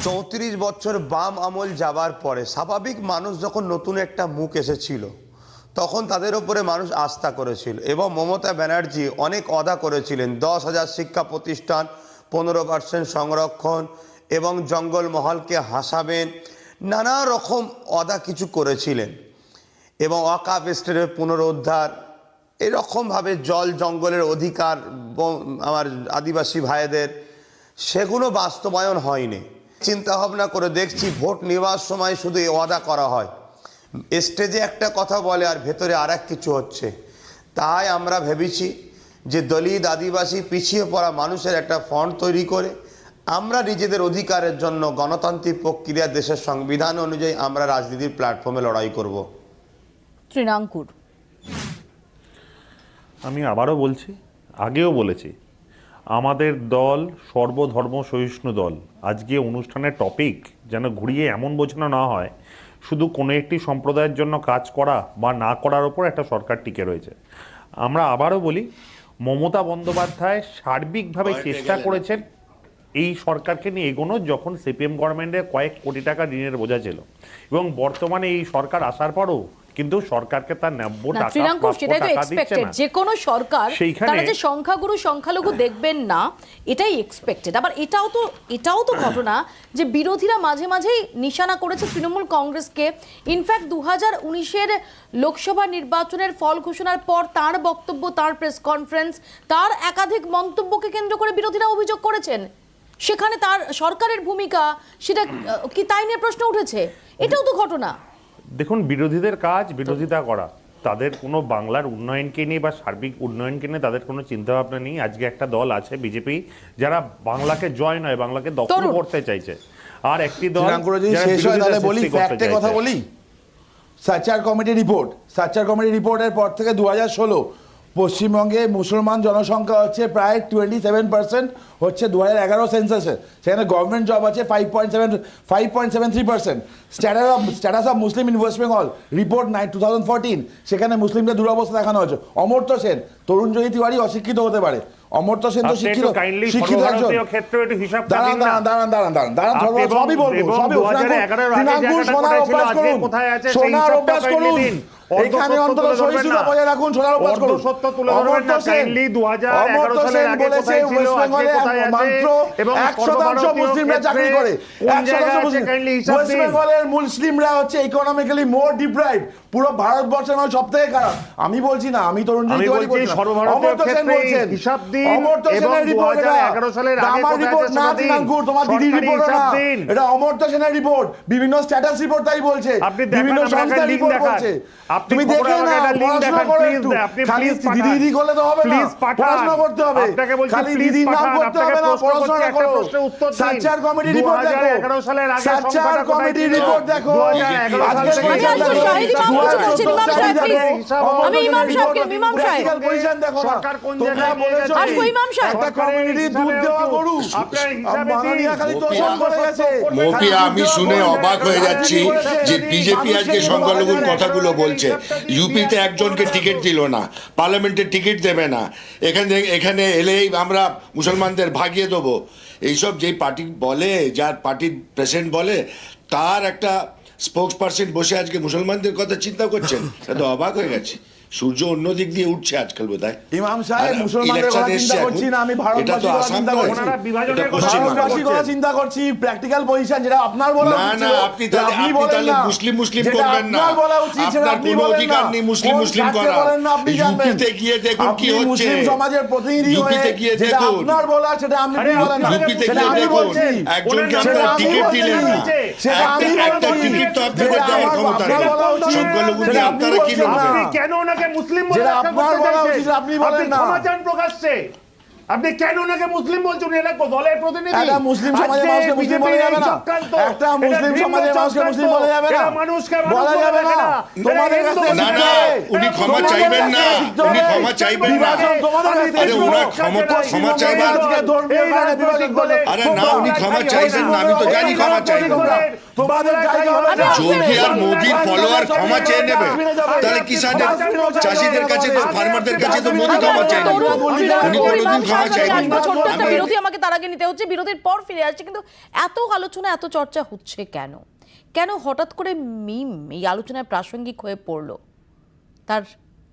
34 বছর বাম আমল যাবার পরে স্বাভাবিক মানুষ যখন নতুন একটা মুখ এসেছিল তখন তাদের উপরে মানুষ আস্থা করেছিল এবং মমতা ব্যানার্জি অনেক ওয়াদা করেছিলেন, 10,000 শিক্ষা প্রতিষ্ঠান, 15% সংরক্ষণ এবং জঙ্গলমহলকে হাসাবেন, নানা রকম ওয়াদা কিছু করেছিলেন এবং ওয়াকাফ এস্টেটের পুনরুদ্ধার, এরকমভাবে জল জঙ্গলের অধিকার আমার আদিবাসী ভাইদের, সেগুলো বাস্তবায়ন হয়নি। চিন্তা ভাবনা করে দেখছি ভোট নেওয়ার সময় শুধু ওয়াদা করা হয়, স্টেজে একটা কথা বলে আর ভেতরে আর এক কিছু হচ্ছে। তাই আমরা ভেবেছি যে দলিত আদিবাসী পিছিয়ে পড়া মানুষের একটা ফ্রন্ট তৈরি করে আমরা নিজেদের অধিকারের জন্য গণতান্ত্রিক প্রক্রিয়া, দেশের সংবিধান অনুযায়ী আমরা রাজনীতির প্ল্যাটফর্মে লড়াই করব। তৃণাঙ্কুর, আমি আবারও বলছি, আগেও বলেছি, আমাদের দল সর্বধর্ম সহিষ্ণু দল। আজকে অনুষ্ঠানের টপিক যেন ঘুরিয়ে এমন বোঝানো না হয় শুধু কোনো একটি সম্প্রদায়ের জন্য কাজ করা বা না করার ওপর একটা সরকার টিকে রয়েছে। আমরা আবারও বলি, মমতা বন্দ্যোপাধ্যায় সার্বিকভাবে চেষ্টা করেছেন এই সরকারকে নিয়ে এগোনোর, যখন সিপিএম গভর্নমেন্টের কয়েক কোটি টাকা ঋণের বোঝা ছিল, এবং বর্তমানে এই সরকার আসার পরও কিন্তু সরকারকে তার ন্যায্য টাকা দিচ্ছে না। যে কোনো সরকার তারা যে সংখ্যাগুরু সংখ্যালঘু দেখবেন না, এটাই এক্সপেক্টেড। আবার এটাও তো ঘটনা যে বিরোধীরা মাঝে মাঝেই নিশানা করেছে তৃণমূল কংগ্রেসকে। ইনফ্যাক্ট 2019-এর লোকসভা নির্বাচনের ফল ঘোষণার পর তার বক্তব্য, তার প্রেস কনফারেন্স, তার একাধিক মন্তব্যকে কেন্দ্র করে বিরোধীরা অভিযোগ করেছেন সেখানে তার সরকারের ভূমিকা, সেটা কি তাই নিয়ে প্রশ্ন উঠেছে। এটাও তো ঘটনা। দেখুন, বিরোধীদের কাজ বিরোধিতা করা, তাদের কোনো বাংলার উন্নয়নকে নিয়ে বা সার্বিক উন্নয়নকে নিয়ে তাদের কোনো চিন্তাভাবনা নেই। আজকে একটা দল আছে বিজেপি, যারা বাংলাকে জয় নয় বাংলাকে দখল করতে চাইছে, আর একটি দল কথা বলি। সার্চার কমিটি রিপোর্টের পর থেকে 2016 পশ্চিমবঙ্গে মুসলমান জনসংখ্যা হচ্ছে প্রায় 27%, হচ্ছে 2011 সেন্সাসে। সেখানে গভর্নমেন্ট জব আছে 5.73%। Status of Muslim in West Bengal report 2014, সেখানে মুসলিমদের দুরবস্থা দেখানো হয়েছে। অমর্ত্য সেন, তরুণ জয়ী তিওয়ারি অশিক্ষিত হতে পারে, অমর্ত্য সেন তো শিক্ষিত একজন। দাঁড়ান, সবই বলবো, শোনার অভ্যাস করুন। এখানে অন্তত সহিষ্ণুতা বজায় রাখুন, শোনার অভ্যাস করুন। অমর্ত্য সেন বলেছে ওয়েস্ট বেঙ্গলে মাত্র 1% মুসলিমরা চাকরি করে। 1% ওয়েস্ট বেঙ্গলের মুসলিমরা হচ্ছে ইকোনমিক্যালি মোর ডিপ্রাইভড, পুরো ভারতবর্ষের মধ্যে সব থেকে খারাপ। আমি বলছি না, আমি তরুণ জয়ী তিওয়ারি বলছি, অমর্ত্য সেন বলছেন। অমর্ত্য সেনের রিপোর্ট, আমার রিপোর্ট না, তৃণাঙ্কুর তোমার দিদির রিপোর্ট না, এটা অমর্ত্য সেনের রিপোর্ট। বিভিন্ন স্ট্যাটাস রিপোর্ট তাই বলছে, বিভিন্ন সংস্থার রিপোর্ট বলছে। আপনি তুমি খবরে দেখে আমাকে নাও, একটা link পড়াশোনা দেখান, করো please, একটু। আপনি খালি please পাঠান। দিদি করলে তো হবে না, Please পাঠান। পড়াশোনা করতে হবে। আপনাকে বলছি, খালি please দিদির নাম পাঠান। করতে আপনাকে হবে না, প্রশ্ন করছি, পড়াশোনা একটা করো। প্রশ্নের উত্তর দিন। সার্চার কমিটি রিপোর্ট দেখো, 2011 সালের আগে সার্চার সংখ্যাটা কোথায় কমিটি ছিল? রিপোর্ট দেখো, 2011 সাল আজকে থেকে আমি আসবো, শাহিদ ইমাম কিছু বলছেন, ইমাম সাহেব, please। আমি ইমাম সাহেবকে, ইমাম সাহেব। প্র্যাকটিক্যাল পজিশন দেখো না। সরকার কোন তোমরা জায়গায় নিয়ে বলেছো গেছে? আসবো, ইমাম সাহেব। একটা কমিউনিটি দুধ দেওয়া গরু, আপনার হিসাবে মাননীয়া খালি তোষণ করে গেছে। মৌপিয়া, আমি শুনে অবাক হয়ে যাচ্ছি যে বিজেপি আজকে সংখ্যালঘুর কথাগুলো বলছে। ইউপিতে একজনকে টিকিট দিল না, পার্লামেন্টে টিকিট দেবে না, এখানে এলেই আমরা মুসলমানদের ভাগিয়ে দেবো, এইসব যেই পার্টি বলে, যার পার্টির প্রেসিডেন্ট বলে, তার একটা স্পোক্স পার্সন বসে আজকে মুসলমানদের কথা চিন্তা করছেন। এটা তো অবাক হয়ে গেছে। সূর্য অন্য দিক দিয়ে উঠছে আজকাল বোধহয়। ইমাম সাহেব, আর মুসলমানদের কথা election চিন্তা এসছে করছি এখন। না, আমি এটা তো ভারতবাসীর কথা আসাম চিন্তা নয়, করছি। ওনারা বিভাজনের এটা কথা পশ্চিমবঙ্গ। ভারতবাসীর কথা চিন্তা করছি, প্র্যাকটিক্যাল পজিশন যেটা আপনার বলা না, উচিত না, ছিল, আপনি তাহলে- আপনি আপনি বলেন তাহলে না। মুসলিম যেটা করবেন না। আপনার বলা উচিত সেটা আপনার আপনি কোনো বলেন অধিকার না। নেই মুসলিম কোন মুসলিম স্বার্থে করার। বলেন না আপনি জানবেন। ইউপিতে গিয়ে দেখুন কি আপনি হচ্ছে। মুসলিম সমাজের প্রতিনিধি হয়ে ইউপিতে গিয়ে যেটা দেখুন। আপনার বলা সেটা আপনি আরে, বলেন না। ইউপিতে সেটা গিয়ে আমি দেখুন, বলছি। একজনকে সেটা আপনারা আমি টিকিট বলছি। দিলেন না। সেটা আমি একটা বলছি। টিকিট তো আপনাকে যেটা দেওয়ার আমার- ক্ষমতা আপনার নেই। বলা উচিত। সংখ্যালঘুদের সেটা আপনি আপনারা কি বলছেন না। বলবেন? আপনি কেন ওনাকে মুসলিম বলে যেটা ব্যাখ্যা আপনার করতে বলা চাইছেন? উচিত আপনি বলেন না। ক্ষমা চান প্রকাশ্যে। আপনি কেন ওনাকে মুসলিম বলছেন? উনি একটা দলের প্রতিনিধি। একটা মুসলিম সমাজের আজকে মানুষকে মুসলিম বলা বিজেপির যাবে এই না। চক্রান্ত, একটা এটা মুসলিম ভিন্ন সমাজের মানুষকে চক্রান্ত, মুসলিম বলা যাবে না। এটা মানুষকে মানুষ বলা বলে যাবে রাখে না। না। তোমাদের এটা কাছে হিন্দু না, না, উনি ক্ষমা তোমাদের চাইবেন কাছে না। শিখতে উনি হবে। ক্ষমা চাইবেন না। বিভাজন তোমাদের কাছে আরে, শিখতে ওনার হবে। ক্ষমা চাইবার- আজকে ধর্মীয় এই কারণে বিভাজন রাজনৈতিক করবে। দলের- আরে না, উনি ক্ষমা চাইবেন না, আমি তো জানি ক্ষমা চাইবেন না। তোমাদের জায়গা হবে না। যোগী আর মোদির ফলোয়ার ক্ষমা চেয়ে নেবে, তাহলে কিষানের চাষিদের কাছে তো, ফার্মারদের কাছে তো মোদি ক্ষমা চেয়ে নেবে। উনি কোনোদিন ক্ষমা চাইবেন না। ছোট্ট একটা আমি- বিরতি আমাকে তার আগে নিতে হচ্ছে, বিরতির পর ফিরে আসছে। কিন্তু এত আলোচনা, এত চর্চা হচ্ছে কেন? কেন হঠাৎ করে মিম এই আলোচনায় প্রাসঙ্গিক হয়ে পড়লো? তার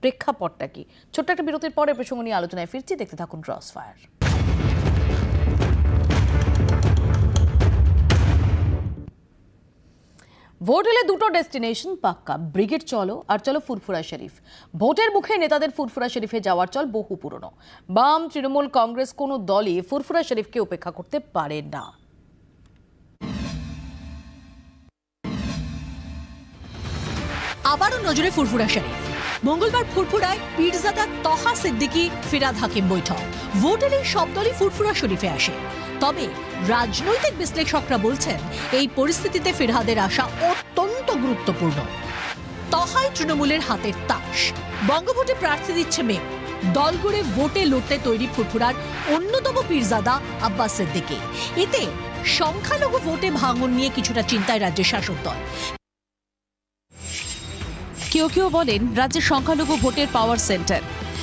প্রেক্ষাপটটা কি? ছোট্ট একটা বিরতির পরে প্রসঙ্গ নিয়ে আলোচনায় ফিরছি, দেখতে থাকুন ক্রস ফায়ার। ভোট এলে দুটো ডেস্টিনেশন পাক্কা, ব্রিগেড চলো আর চলো ফুরফুরা শরীফ। ভোটের মুখে নেতাদের ফুরফুরা শরীফে যাওয়ার চল বহু পুরনো। বাম, তৃণমূল, কংগ্রেস কোনো দলই ফুরফুরা শরীফকে উপেক্ষা করতে পারে না। আবারও নজরে ফুরফুরা শরীফ। মঙ্গলবার ফুরফুরায় পীরজাদা তহা সিদ্দিকী, ফিরহাদ হাকিম বৈঠক। ভোট এলে সব দলই ফুরফুরা শরীফে আসে। তবে রাজনৈতিক বিশ্লেষকরা বলছেন এই পরিস্থিতিতে ফিরহাদের আসা অত্যন্ত গুরুত্বপূর্ণ। তহাই তৃণমূলের হাতের তাস। বঙ্গভোটে প্রার্থী দিচ্ছে মেয়ে। দল করে ভোটে লড়তে তৈরি ফুরফুরার অন্যতম পীরজাদা আব্বাস সিদ্দিকী। এতে সংখ্যালঘু ভোটে ভাঙন নিয়ে কিছুটা চিন্তায় রাজ্যের শাসক দল। কেউ কেউ বলেন রাজ্যের সংখ্যালঘু ভোটের পাওয়ার সেন্টার,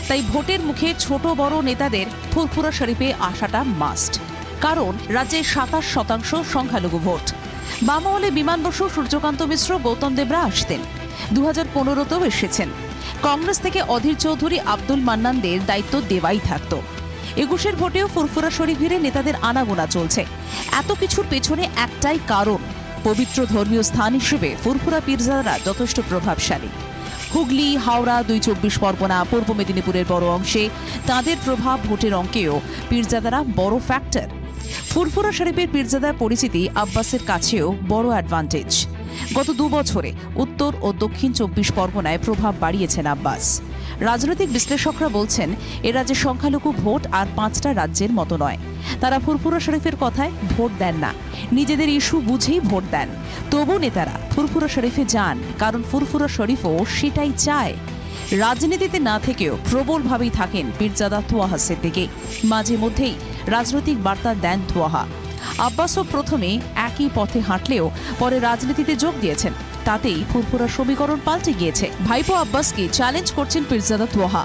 তাই ভোটের মুখে ছোট বড় নেতাদের ফুরফুরা শরীফে আসাটা মাস্ট। কারণ রাজ্যে 27% সংখ্যালঘু ভোট। বাম আমলে বিমান বসু, সূর্যকান্ত মিশ্র, গৌতম দেবরা আসতেন। 2015তেও এসেছেন। কংগ্রেস থেকে অধীর চৌধুরী, আব্দুল মান্নানদের দায়িত্ব দেওয়াই থাকতো। 21-এর ভোটেও ফুরফুরা শরীফে নেতাদের আনাগোনা চলছে। এত কিছুর পেছনে একটাই কারণ, পবিত্র ধর্মীয় স্থান হিসেবে ফুরফুরা পীরজাদারা যথেষ্ট প্রভাবশালী। হুগলি, হাওড়া, 2 24 পরগনা, পূর্ব মেদিনীপুরের বড় অংশে তাদের প্রভাব ভোটের অঙ্কেও পীরজাদারা বড় ফ্যাক্টর। ফুরফুরা শরীফের পীরজাদার পরিচিতি আব্বাসের কাছেও বড় অ্যাডভান্টেজ। গত 2 বছরে উত্তর ও দক্ষিণ 24 পরগনায় প্রভাব বাড়িয়েছেন আব্বাস। রাজনৈতিক বিশ্লেষকরা বলছেন এ রাজ্যের সংখ্যালঘু ভোট আর 5টা রাজ্যের মতো নয়। তারা ফুরফুরা শরীফের কথায় ভোট দেন না, নিজেদের ইস্যু বুঝেই ভোট দেন। তবু নেতারা ফুরফুরা শরীফে যান, কারণ ফুরফুরা শরীফও সেটাই চায়। রাজনীতিতে না থেকেও প্রবলভাবেই থাকেন পীরজাদা তোয়াহা সিদ্দিকী। মাঝে মধ্যেই রাজনৈতিক বার্তা দেন তোয়াহা। আব্বাসও প্রথমে একই পথে হাঁটলেও পরে রাজনীতিতে যোগ দিয়েছেন। তাতেই ফুরফুরা সমীকরণ পাল্টে গিয়েছে। ভাইপো আব্বাসকে চ্যালেঞ্জ করছেন পীরজাদা তোয়াহা।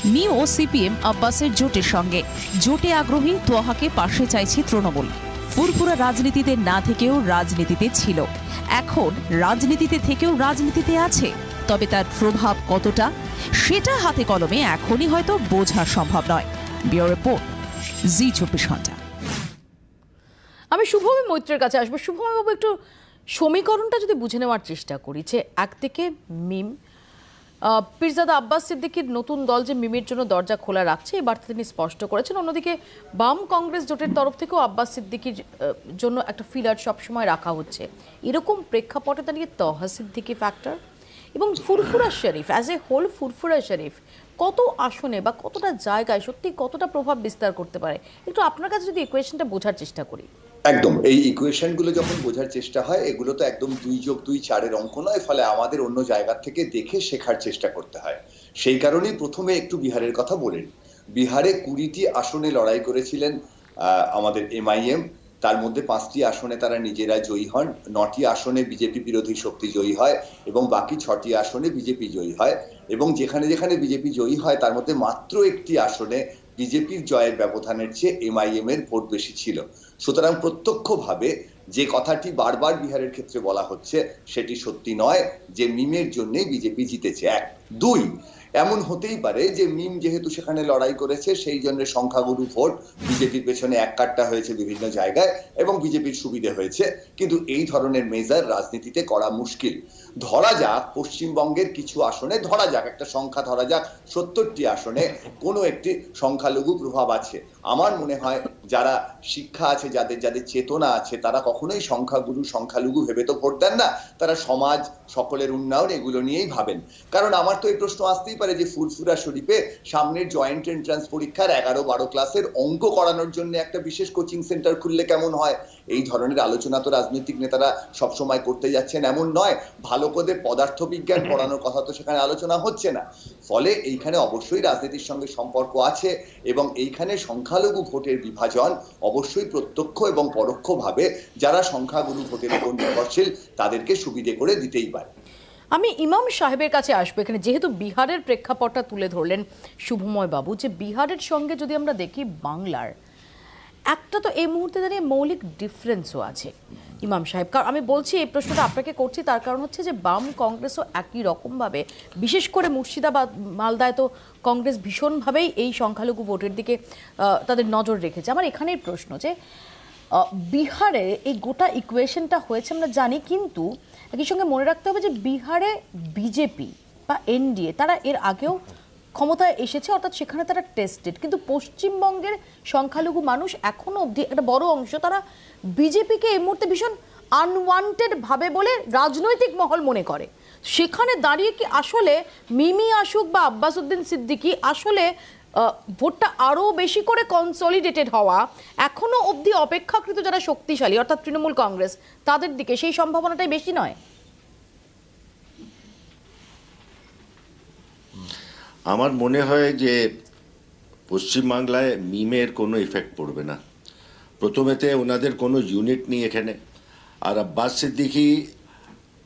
মি ও সিপিএম আব্বাসের জোটের সঙ্গে। জোটে আগ্রহী তোয়াহাকে পাশে চাইছে তৃণমূল। ফুরফুরা রাজনীতিতে না থেকেও রাজনীতিতে ছিল, এখন রাজনীতিতে থেকেও রাজনীতিতে আছে। তবে তার প্রভাব কতটা, সেটা হাতে কলমে এখনই হয়তো বোঝা সম্ভব নয়। ব্যুরো রিপোর্ট, জি 24 ঘন্টা। আমি শুভমী মৈত্রের কাছে আসবো। শুভমী বাবু, একটু সমীকরণটা যদি বুঝে নেওয়ার চেষ্টা করি, যে একদিকে মিম, পীরজাদা আব্বাস সিদ্দিকীর নতুন দল যে মিমের জন্য দরজা খোলা রাখছে, এই বার্তা তিনি স্পষ্ট করেছেন। অন্যদিকে বাম কংগ্রেস জোটের তরফ থেকেও আব্বাস সিদ্দিকীর জন্য একটা ফিলার সবসময় রাখা হচ্ছে। এরকম প্রেক্ষাপটে দাঁড়িয়ে তহা সিদ্দিকী ফ্যাক্টর, এবং Furfura Sharif as a whole Furfura Sharif কত আসনে বা কতটা জায়গায় সত্যি কতটা প্রভাব বিস্তার করতে পারে, একটু আপনার কাছে যদি ইকুয়েশনটা বোঝার চেষ্টা করি। একদম, এই ইকুয়েশন গুলো যখন বোঝার চেষ্টা হয়, এগুলো তো একদম 2+2=4 অঙ্ক নয়, ফলে আমাদের অন্য জায়গা থেকে দেখে শেখার চেষ্টা করতে হয়। সেই কারণেই প্রথমে একটু বিহারের কথা বলেন। বিহারে 20টি আসনে লড়াই করেছিলেন আমাদের এমআইএম, তার মধ্যে 5টি আসনে তারা নিজেরা জয়ী হন, 9টি আসনে বিজেপি বিরোধী শক্তি জয়ী হয় এবং বাকি 6টি আসনে বিজেপি জয়ী হয়। এবং যেখানে যেখানে বিজেপি জয়ী হয় তার মধ্যে মাত্র একটি আসনে বিজেপির জয়ের ব্যবধানের চেয়ে এমআইএম এর ভোট বেশি ছিল। সুতরাং প্রত্যক্ষভাবে যে কথাটি বারবার বিহারের ক্ষেত্রে বলা হচ্ছে সেটি সত্যি নয় যে মিমের জন্য বিজেপি জিতেছে। 1, 2, এমন হতেই পারে যে মিম যেহেতু সেখানে লড়াই করেছে সেই জন্য সংখ্যাগুরু ভোট বিজেপির পেছনে এক কাট্টা হয়েছে বিভিন্ন জায়গায় এবং বিজেপির সুবিধে হয়েছে, কিন্তু এই ধরনের মেজার রাজনীতিতে করা মুশকিল। ধরা যাক পশ্চিমবঙ্গের কিছু আসনে, ধরা যাক একটা সংখ্যা, ধরা যাক 70টি আসনে কোনো একটি সংখ্যালঘু প্রভাব আছে। আমার মনে হয় যারা শিক্ষা আছে, যাদের যাদের চেতনা আছে, তারা কখনোই সংখ্যাগুরু সংখ্যালঘু ভেবে তো ভোট দেন না, তারা সমাজ সকলের উন্নয়ন এগুলো নিয়েই ভাবেন। কারণ আমার তো এই প্রশ্ন আসতেই পারে যে ফুরফুরা শরীফে সামনের জয়েন্ট এন্ট্রান্স পরীক্ষার 11-12 ক্লাসের অঙ্ক করানোর জন্য একটা বিশেষ কোচিং সেন্টার খুললে কেমন হয়? এই ধরনের আলোচনা তো রাজনৈতিক নেতারা সবসময় করতে যাচ্ছেন এমন নয়। ভালো করে পদার্থবিজ্ঞান পড়ানোর কথা তো সেখানে আলোচনা হচ্ছে না। ফলে এইখানে অবশ্যই রাজনীতির সঙ্গে সম্পর্ক আছে এবং এইখানে সংখ্যালঘু ভোটের বিভাজন অবশ্যই প্রত্যক্ষ এবং পরোক্ষভাবে যারা সংখ্যাগুরু ভোটের উপর নির্ভরশীল তাদেরকে সুবিধে করে দিতেই পারে। আমি ইমাম সাহেবের কাছে আসবো এখানে, যেহেতু বিহারের প্রেক্ষাপটটা তুলে ধরলেন শুভময় বাবু, যে বিহারের সঙ্গে যদি আমরা দেখি বাংলার একটা তো এই মুহূর্তে দাঁড়িয়ে মৌলিক ডিফারেন্সও আছে ইমাম সাহেব। কারণ আমি বলছি এই প্রশ্নটা আপনাকে করছি তার কারণ হচ্ছে যে বাম কংগ্রেসও একই রকমভাবে, বিশেষ করে মুর্শিদাবাদ মালদায় তো কংগ্রেস ভীষণভাবেই এই সংখ্যালঘু ভোটের দিকে তাদের নজর রেখেছে। আমার এখানেই প্রশ্ন যে বিহারে এই গোটা ইকুয়েশনটা হয়েছে আমরা জানি, কিন্তু একই সঙ্গে মনে রাখতে হবে যে বিহারে বিজেপি বা এনডিএ তারা এর আগেও ক্ষমতায় এসেছে, অর্থাৎ সেখানে তারা টেস্টেড, কিন্তু পশ্চিমবঙ্গের সংখ্যালঘু মানুষ এখনো অবধি একটা বড় অংশ তারা বিজেপিকে এই মুহূর্তে ভীষণ আনওয়ান্টেড ভাবে বলে রাজনৈতিক মহল মনে করে। সেখানে দাঁড়িয়ে কি আসলে মিমি আসুক বা আব্বাস উদ্দিন সিদ্দিকী আসলে ভোটটা আরও বেশি করে কনসলিডেটেড হওয়া এখনো অবধি অপেক্ষাকৃত যারা শক্তিশালী অর্থাৎ তৃণমূল কংগ্রেস তাদের দিকে সেই সম্ভাবনাটাই বেশি নয়? আমার মনে হয় যে পশ্চিমবাংলায় মিমের কোনো ইফেক্ট পড়বে না। প্রথমেতে ওনাদের কোনো ইউনিট নেই এখানে, আর আব্বাস সিদ্দিকী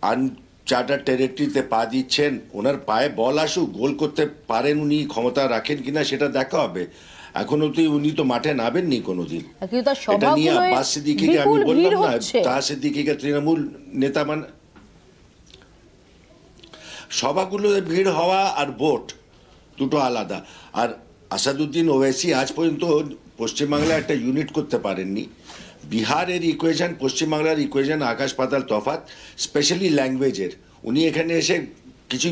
আনচার্টার্ড টেরিটরিতে পা দিচ্ছেন। ওনার পায়ে বল আসুক, গোল করতে পারেন উনি, ক্ষমতা রাখেন কিনা সেটা দেখা হবে। এখনো তো উনি তো মাঠে নামেননি কোনোদিন। এটা নিয়ে আব্বাস সিদ্দিকীকে আমি বললাম না, তাহা সিদ্দিকীকে তৃণমূল নেতা মানে সভাগুলোতে ভিড় হওয়া আর ভোট দুটো আলাদা। আর আসাদুদ্দিন ওওয়াইসি আজ পর্যন্ত পশ্চিমবাংলায় একটা ইউনিট করতে পারেননি। বিহারের ইকুয়েশন পশ্চিমবাংলার ইকুয়েশন আকাশ পাতাল তফাৎ, স্পেশালি ল্যাঙ্গুয়েজের। উনি এখানে এসে কিছু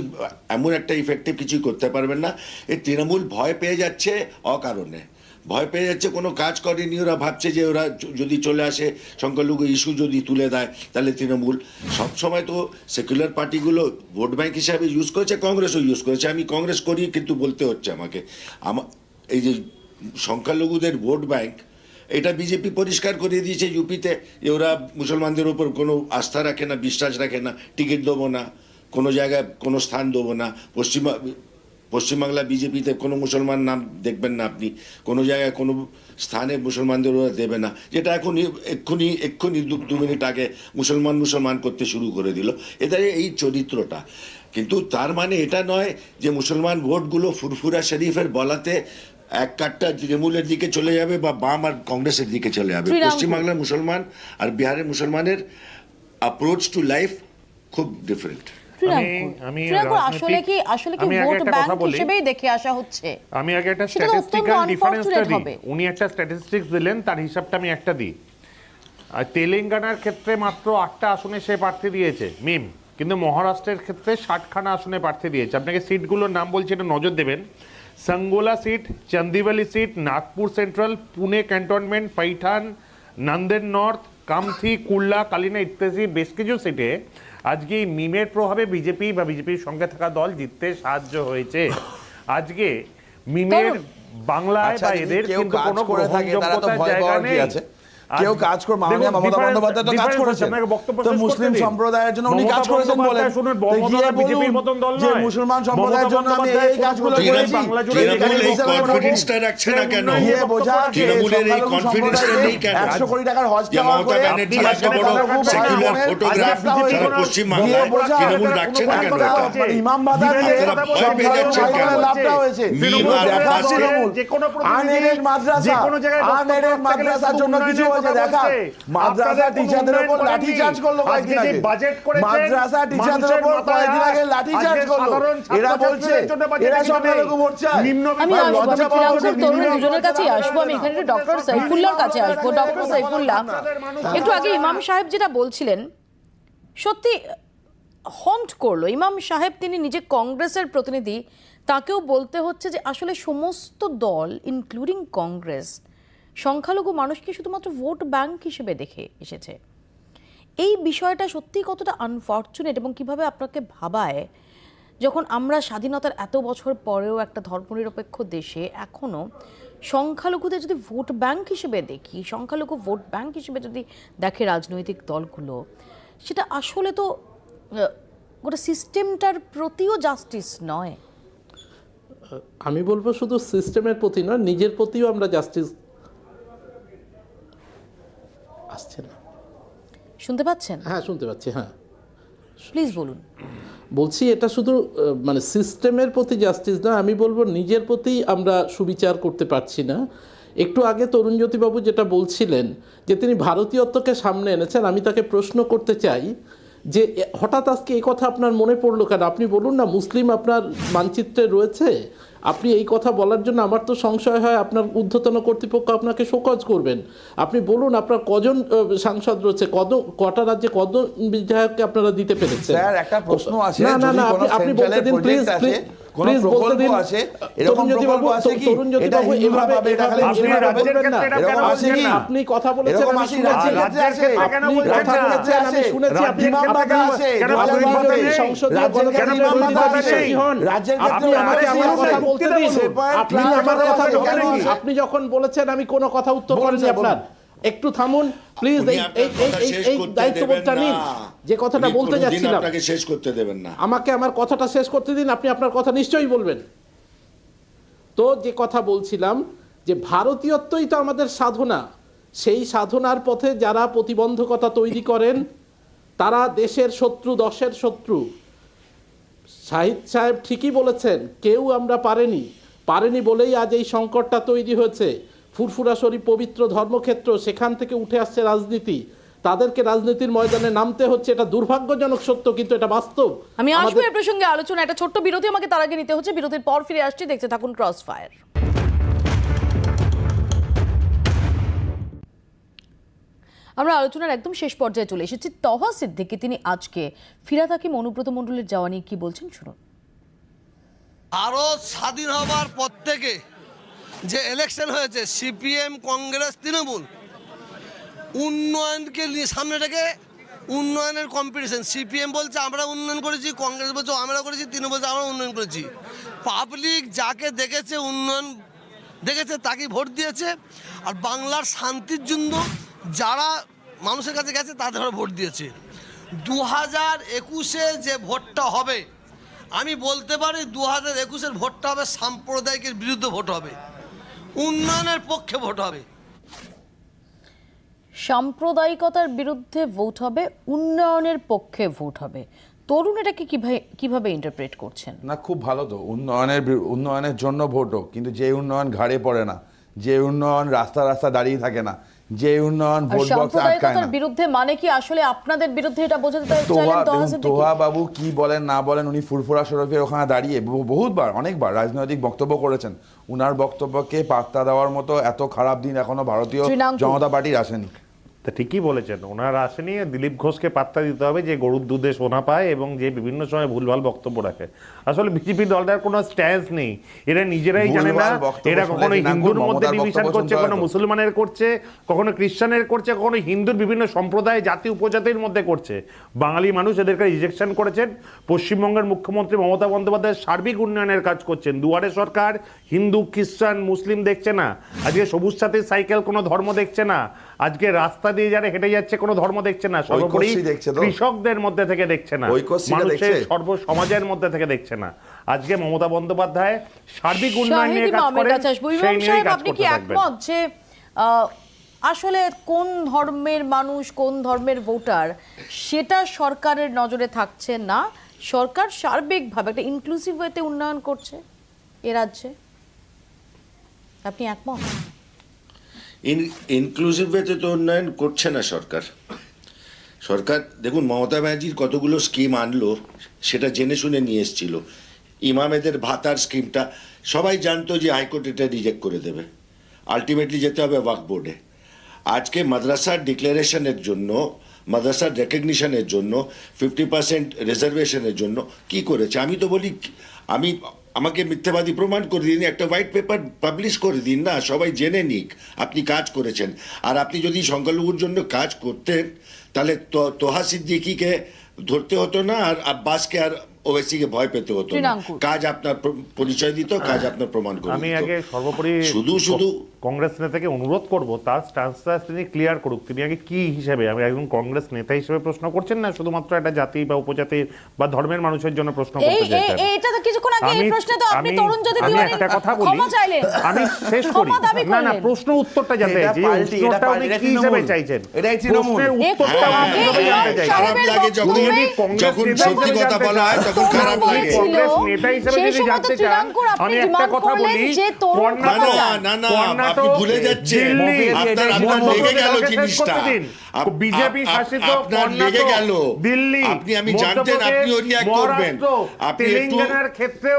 এমন একটা ইফেক্টিভ কিছুই করতে পারবেন না। এই তৃণমূল ভয় পেয়ে যাচ্ছে অকারণে, ভয় পেয়ে যাচ্ছে, কোনো কাজ করেনি। ওরা ভাবছে যে ওরা যদি চলে আসে সংখ্যালঘু ইস্যু যদি তুলে দেয় তাহলে তৃণমূল সবসময় তো সেকুলার পার্টিগুলো ভোট ব্যাংক হিসাবে ইউজ করেছে, কংগ্রেসও ইউজ করেছে। আমি কংগ্রেস করি কিন্তু বলতে হচ্ছে আমাকে, এই যে সংখ্যালঘুদের ভোট ব্যাংক এটা বিজেপি পরিষ্কার করে দিয়েছে ইউপিতে, যে ওরা মুসলমানদের ওপর কোনো আস্থা রাখে না, বিশ্বাস রাখে না, টিকিট দেবো না, কোনো জায়গায় কোনো স্থান দেবো না। পশ্চিমবাংলা বিজেপিতে কোনো মুসলমান নাম দেখবেন না আপনি, কোনো জায়গায় কোনো স্থানে মুসলমানদের ওরা দেবে না, যেটা এক্ষুনি 2 মিনিট আগে মুসলমান করতে শুরু করে দিল। এটা এই চরিত্রটা। কিন্তু তার মানে এটা নয় যে মুসলমান ভোটগুলো ফুরফুরা শরীফের বলাতে এক কাটটা তৃণমূলের দিকে চলে যাবে বা বাম আর কংগ্রেসের দিকে চলে যাবে। পশ্চিমবাংলার মুসলমান আর বিহারের মুসলমানের অ্যাপ্রোচ টু লাইফ খুব ডিফারেন্ট। আমি আগে একটা স্ট্যাটিস্টিক্যাল ডিফারেন্সটা দিই। উনি একটা স্ট্যাটিস্টিক্স দিলেন, তার হিসাবটা আমি একটা দিই। আর তেলেঙ্গানার ক্ষেত্রে মাত্র 8টা আসনে সে প্রার্থী দিয়েছে মিম, কিন্তু মহারাষ্ট্রের ক্ষেত্রে 60খানা আসনে প্রার্থী দিয়েছে। আপনাকে সিটগুলোর নাম বলছি, এটা নজর দেবেন। Sangola seat, Chandivali seat, Nagpur central, Pune cantonment, Paithan, Nanded north, Kamthi, Kurla, Kalina ইত্যাদি বেশ কিছু সিটে আজকে এই মিমের প্রভাবে বিজেপি বা বিজেপির সঙ্গে থাকা দল জিততে সাহায্য হয়েছে। আজকে মিমের বাংলায় বা এদের কিন্তু কোনো গ্রহণযোগ্যতার জায়গা নেই। কেউ কাজ করে, মাননীয় মমতা বন্দ্যোপাধ্যায় তো কাজ করেছেন, তো মুসলিম সম্প্রদায়ের জন্য উনি কাজ করেছেন বলে বিজেপির মতন দল যে নয়, মুসলমান সম্প্রদায়ের জন্য আমি এই কাজগুলো করেছি। তৃণমূল এই কনফিডেন্সটা রাখছে না কেন? তৃণমূলের এই কনফিডেন্সটা নেই কেন? 100 কোটি টাকার হজ যে মমতা ব্যানার্জি এত বড় সেকুলার ফটোগ্রাফ সারা পশ্চিমবাংলায় তৃণমূল রাখছে না কেন? ইমাম বাধা দিয়ে ভয় পেয়ে যাচ্ছেন কেন? লাভটা হয়েছে আনএডেড মাদ্রাসার জন্য কিছু হয়েছে দেখা, মাদ্রাসা টিচারদের উপর লাঠি চার্জ করলো কয়েকদিন আগে, মাদ্রাসা টিচারদের উপর কয়েকদিন আগে লাঠি চার্জ করলো। এরা বলছে এরা সংখ্যালঘু ভোট চায়। আমি তরুণ দুজনের কাছেই আসবো। আমি এখানে ডক্টর সাইফুল্লাহর কাছে আসবো। ডক্টর সাইফুল্লাহ, একটু আগে ইমাম সাহেব যেটা বলছিলেন সত্যি হন্ট করলো। ইমাম সাহেব তিনি নিজে কংগ্রেসের প্রতিনিধি, তাকেও বলতে হচ্ছে যে আসলে সমস্ত দল ইনক্লুডিং কংগ্রেস সংখ্যালঘু মানুষকে শুধুমাত্র ভোট ব্যাংক হিসেবে দেখে এসেছে। এই বিষয়টা সত্যি কতটা আনফর্চুনেট এবং কিভাবে আপনাকে ভাবায় যখন আমরা স্বাধীনতার এত বছর পরেও একটা ধর্মনিরপেক্ষ দেশে এখনও সংখ্যালঘুদের যদি ভোট ব্যাংক হিসেবে দেখি, সংখ্যালঘু ভোট ব্যাংক হিসেবে যদি দেখে রাজনৈতিক দলগুলো, সেটা আসলে তো গোটা সিস্টেমটার প্রতিও জাস্টিস নয়। আমি বলবো শুধু সিস্টেমের প্রতি নয়, নিজের প্রতিও আমরা জাস্টিস আসছে না। শুনতে পাচ্ছেন? হ্যাঁ শুনতে পাচ্ছি, হ্যাঁ প্লিজ বলুন। বলছি এটা শুধু মানে সিস্টেমের প্রতি জাস্টিস না, আমি বলবো নিজের প্রতি আমরা সুবিচার করতে পারছি না। একটু আগে তরুণজ্যোতিবাবু যেটা বলছিলেন যে তিনি ভারতীয়ত্বকে সামনে এনেছেন, আমি তাকে প্রশ্ন করতে চাই যে হঠাৎ আজকে এই কথা আপনার মনে পড়লো কেন? আপনি বলুন না, মুসলিম আপনার মানচিত্রে রয়েছে, আপনি এই কথা বলার জন্য আমার তো সংশয় হয় আপনার ঊর্ধ্বতন কর্তৃপক্ষ আপনাকে শোকজ করবেন। আপনি বলুন আপনার কজন সাংসদ রয়েছে, কটা রাজ্যে কজন বিধায়ককে আপনারা দিতে পেরেছেন? স্যার একটা প্রশ্ন আছে, না না না, আপনি বলতে দিন প্লিজ, প্লিজ বলতে দিন। তরুণজ্যোতিবাবু, তরুণজ্যোতিবাবু এভাবে আপনি কথা বলেছেন, আমি শুনেছি, আপনি কথা বলেছেন, আমি শুনেছি, আপনি সংসদীয় গণতান্ত্রিক বিষয় হন, আপনি আমাকে আমার কথা বলতে দিন, আপনি আমার কথা বলতে দিন। আপনি যখন বলেছেন আমি কোনো কথা উত্তর করিনি আপনার, একটু থামুন প্লিজ, এই দায়িত্ববোধটা নিন। যে কথাটা বলতে যাচ্ছিলাম আপনাকে শেষ করতে দেবেন না, আমাকে আমার কথাটা শেষ করতে দিন, আপনি আপনার কথা নিশ্চয়ই বলবেন। তো যে কথা বলছিলাম যে ভারতীয়ত্বই তো আমাদের সাধনা, সেই সাধনার পথে যারা প্রতিবন্ধকতা তৈরি করেন তারা দেশের শত্রু, দশের শত্রু। শাহিদ সাহেব ঠিকই বলেছেন, কেউ আমরা পারেনি বলেই আজ এই সংকটটা তৈরি হয়েছে। ফুরফুরা শরীফ পবিত্র ধর্মক্ষেত্র, সেখান থেকে উঠে আসছে রাজনীতি, তাদেরকে রাজনীতির ময়দানে নামতে হচ্ছে। এটা দুর্ভাগ্যজনক সত্য, কিন্তু এটা বাস্তব। আমি আসবো এই প্রসঙ্গে আলোচনা, একটা ছোট্ট বিরতি আমাকে তার আগে নিতে হচ্ছে। বিরতির পর ফিরে আসছি, দেখতে থাকুন ক্রস ফায়ার। আমরা আলোচনার একদম শেষ পর্যায়ে চলে এসেছি। তহা সিদ্দিকী তিনি আজকে ফিরহাদ হাকিম অনুব্রত মণ্ডলের যাওয়া নিয়ে কি বলছেন শুনুন। ভারত স্বাধীন হবার পর থেকে যে ইলেকশন হয়েছে, সিপিএম, কংগ্রেস, তৃণমূল উন্নয়নকে নিয়ে সামনে রেখে উন্নয়নের কম্পিটিশন। সিপিএম বলছে আমরা উন্নয়ন করেছি, কংগ্রেস বলছে আমরা করেছি, তৃণমূল বলছে আমরা উন্নয়ন করেছি। পাবলিক যাকে দেখেছে, উন্নয়ন দেখেছে, তাকে ভোট দিয়েছে। আর বাংলার শান্তির জন্য যারা মানুষের কাছে গেছে তাদের ভোট দিয়েছে। 2021-এ যে ভোটটা হবে, আমি বলতে পারি 2021-এর ভোটটা হবে সাম্প্রদায়িকের বিরুদ্ধে ভোট হবে, উন্নয়নের পক্ষে ভোট হবে। সাম্প্রদায়িকতার বিরুদ্ধে ভোট হবে, উন্নয়নের পক্ষে ভোট হবে। তরুণ এটাকে কিভাবে ইন্টারপ্রেট করছেন? না, খুব ভালো তো, উন্নয়নের জন্য ভোট হোক, কিন্তু যে উন্নয়ন ঘাড়ে পড়ে না, যে উন্নয়ন রাস্তা দাঁড়িয়ে থাকে না, যে উন্নয়ন ভোট বক্সে আটকায় না। বিরুদ্ধে মানে কি আসলে আপনাদের বিরুদ্ধে এটা বোঝাতে চাইছেন? তোহা বাবু কি বলেন না বলেন, উনি ফুরফুরা শরীফের ওখানে দাঁড়িয়ে বহুতবার অনেকবার রাজনৈতিক বক্তব্য করেছেন। উনার বক্তব্যকে পাত্তা দেওয়ার মতো এত খারাপ দিন এখনো ভারতীয় জনতা পার্টির আসেনি। তা ঠিকই বলেছেন, ওনারা আসেনি। দিলীপ ঘোষকে পাত্তা দিতে হবে, যে গরুর দুধে সোনা পায় এবং যে বিভিন্ন সময় ভুলভাল বক্তব্য রাখে। আসলে বিজেপি দলটার কোনো স্ট্যান্স নেই, এরা নিজেরাই জানে না। ভুলভাল বক্তব্য এরা কখনো শুনলে হিন্দুর মমতার মধ্যে ডিভিশন বক্তব্য করছে, শুনতে কখনো হয় তো। মুসলমানের করছে, কখনো খ্রিস্টানের করছে, কখনো হিন্দুর বিভিন্ন সম্প্রদায় জাতি উপজাতির মধ্যে করছে। বাঙালি মানুষ এদেরকে রিজেকশন করেছেন। পশ্চিমবঙ্গের মুখ্যমন্ত্রী মমতা বন্দ্যোপাধ্যায় সার্বিক উন্নয়নের কাজ করছেন। দুয়ারে সরকার হিন্দু, খ্রিস্টান, মুসলিম দেখছে না। আজকে সবুজ সাথীর সাইকেল কোনো ধর্ম দেখছে না। আজকে রাস্তা দিয়ে যারা হেঁটে যাচ্ছে কোনো ধর্ম দেখছে না। সর্বোপরি কৃষকদের মধ্যে থেকে দেখছে না, মানুষের সর্ব সমাজের মধ্যে থেকে দেখছে না। আজকে মমতা বন্দ্যোপাধ্যায় সার্বিক উন্নয়ন নিয়ে কাজ করেন, সেই নিয়েই কাজ করতে থাকবেন। যে আসলে কোন ধর্মের মানুষ, কোন ধর্মের ভোটার, সেটা সরকারের নজরে থাকছে না। সরকার সার্বিকভাবে একটা ইনক্লুসিভ ওয়েতে উন্নয়ন করছে এ রাজ্যে। আপনি একমত? ইনক্লুসিভ ওয়েতে তো উন্নয়ন করছে না সরকার। সরকার দেখুন, মমতা ব্যানার্জির কতগুলো স্কিম আনলো, সেটা জেনে শুনে নিয়ে এসেছিল। ইমামেদের ভাতার স্কিমটা সবাই জানতো যে হাইকোর্ট এটা রিজেক্ট করে দেবে, আলটিমেটলি যেতে হবে ওয়াকফ বোর্ডে। আজকে মাদ্রাসার ডিক্লারেশনের জন্য, মাদ্রাসার রেকগনিশনের জন্য, 50% রিজার্ভেশনের জন্য কি করেছে? আমি তো বলি, আমাকে মিথ্যাবাদী প্রমাণ করে দিন, একটা হোয়াইট পেপার পাবলিশ করে দিন না, সবাই জেনে নিক আপনি কাজ করেছেন। আর আপনি যদি সংখ্যালঘুর জন্য কাজ করতেন, তাহলে তোহা সিদ্দিকিকে ধরতে হতো না, আর আব্বাসকে আর ওবেসিকে ভয় পেতে হতো না। কাজ আপনার পরিচয় দিত, কাজ আপনার প্রমাণ করে। আমি আগে সর্বোপরি শুধু কংগ্রেস নেতাকে অনুরোধ করব, তার স্ট্যান্সটা তিনি ক্লিয়ার করুক। তিনি আগে কি হিসেবে, আমি একজন কংগ্রেস নেতা হিসেবে প্রশ্ন করছেন না শুধুমাত্র একটা জাতি বা উপজাতি বা ধর্মের মানুষের জন্য প্রশ্ন করতে চাইছেন। এটা তো কিছুক্ষণ আগে এই প্রশ্নে তো আপনি তরুণ যদি আমি একটা কথা বলি, আমি শেষ করি। না না, প্রশ্ন উত্তরটা জানতে চাইছি, প্রশ্নটা উনি কি হিসেবে চাইছেন, প্রশ্নের উত্তরটা আমি জানতে চাই। খারাপ লাগে যখন সত্যি কথা বলা হয়, তখন খারাপ লাগে। কংগ্রেস নেতা হিসেবে যদি জানতে চান, আমি একটা কথা বলি, না, আপনি ভুলে যাচ্ছেন, আপনার লেগে গেল জিনিসটা, বিজেপি শাসিত আপনার লেগে গেল দিল্লি, আমি জানতেন আপনি রিঅ্যাক্ট করবেন। আপনি তেলেঙ্গানার ক্ষেত্রেও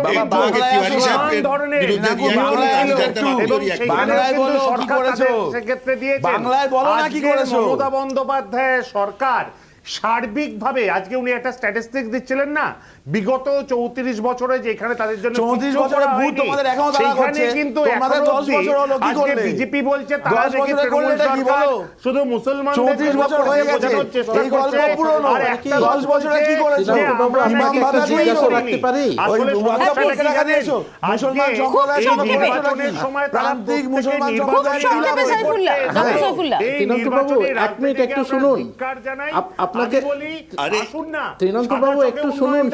তিওয়ারি সাহেবের বিরুদ্ধে রিঅ্যাক্ট করলেন, আমি জানতাম আপনি রিঅ্যাক্ট করবেন। বাংলায় বলো কি করেছো, সেক্ষেত্রে দিয়েছেন। বাংলায় বলো না কি করেছো। মমতা বন্দ্যোপাধ্যায়ের সরকার সার্বিকভাবে, আজকে উনি একটা স্ট্যাটিস্টিক্স দিচ্ছিলেন না, বিগত 34 বছরে যেখানে তাদের জন্য 34 বছরে ভূত তোমাদের এখনো তারা করছে, কিন্তু তোমাদের 10 বছর হলো কি করলে? বিজেপি বলছে তারা 10 বছরে করলে এটা কি বলো? শুধু মুসলমানদের 34 বছর হয়ে গেছে, এই গল্প পুরনো। আর 10 বছরে কি করেছো? ইমাম ভাতা জিজ্ঞাসা রাখতে পারি, ওই ওয়াকফকে টাকা দিয়েছো, মুসলমান সম্প্রদায়ের জন্য করেছো সময় প্রান্তিক মুসলমান সম্প্রদায়ের ত্রিনন্দবাবু 1 মিনিট একটু শুনুন। আপনাকে ত্রিনন্দবাবু একটু শুনুন,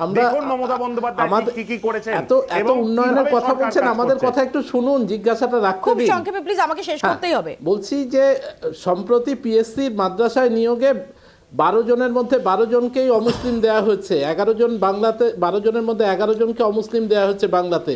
আমরা মমতা বন্দ্যোপাধ্যায় কি করেছেন, এত উন্নয়নের কথা বলছেন, আমাদের কথা একটু শুনুন, জিজ্ঞাসাটা রাখতে দিন। খুব সংক্ষেপে প্লিজ, আমাকে শেষ করতেই হবে। বলছি যে সম্প্রতি পিএসসির মাদ্রাসায় নিয়োগে 12 জনের মধ্যে 12 জনকেই অমুসলিম দেওয়া হচ্ছে, 11 জন বাংলাতে, 12 জনের মধ্যে 11 জনকে অমুসলিম দেওয়া হচ্ছে বাংলাতে।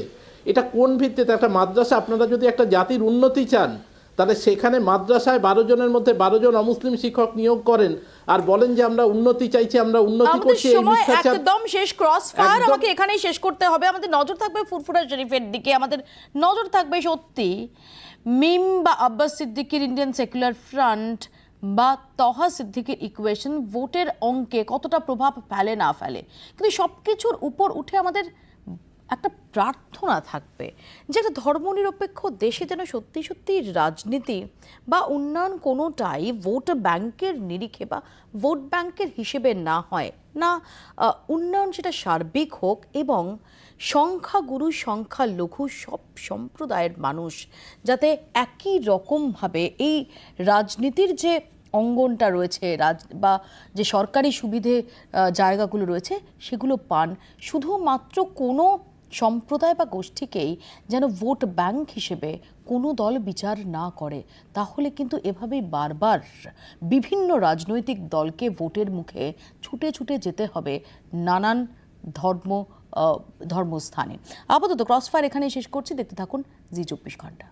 এটা কোন ভিত্তিতে? একটা মাদ্রাসা, আপনারা যদি একটা জাতির উন্নতি চান, তাহলে সেখানে মাদ্রাসায় 12 জনের মধ্যে 12 জন অমুসলিম শিক্ষক নিয়োগ করেন আর বলেন যে আমরা উন্নতি চাইছি, আমরা উন্নতি করছি। এই মিথ্যাচার একদম শেষ, ক্রস ফায়ার আমাকে এখানেই শেষ করতে হবে। আমাদের নজর থাকবে ফুরফুরা শরীফের দিকে, আমাদের নজর থাকবে সত্যি মিম বা আব্বাস সিদ্দিকীর ইন্ডিয়ান সেকুলার ফ্রন্ট বা তহা সিদ্দিকীর ইকুয়েশন ভোটের অঙ্কে কতটা প্রভাব ফেলে না ফেলে। কিন্তু সবকিছুর উপর উঠে আমাদের একটা প্রার্থনা থাকবে যে একটা ধর্মনিরপেক্ষ দেশে যেন সত্যি সত্যি রাজনীতি বা উন্নয়ন কোনোটাই ভোট ব্যাংকের নিরিখে বা ভোট ব্যাংকের হিসেবে না হয় না, উন্নয়ন সেটা সার্বিক হোক এবং সংখ্যাগুরু সংখ্যালঘু সব সম্প্রদায়ের মানুষ যাতে একই রকমভাবে এই রাজনীতির যে অঙ্গনটা রয়েছে বা যে সরকারি সুবিধে জায়গাগুলো রয়েছে সেগুলো পান। শুধুমাত্র কোনো সম্প্রদায় বা গোষ্ঠীকেই যেন ভোট ব্যাংক হিসেবে কোনো দল বিচার না করে, তাহলে কিন্তু এভাবেই বারবার বিভিন্ন রাজনৈতিক দলকে ভোটের মুখে ছুটে ছুটে যেতে হবে নানান ধর্মস্থানে। আপাতত ক্রসফায়ার এখানেই শেষ করছি, দেখতে থাকুন জি 24 ঘন্টা।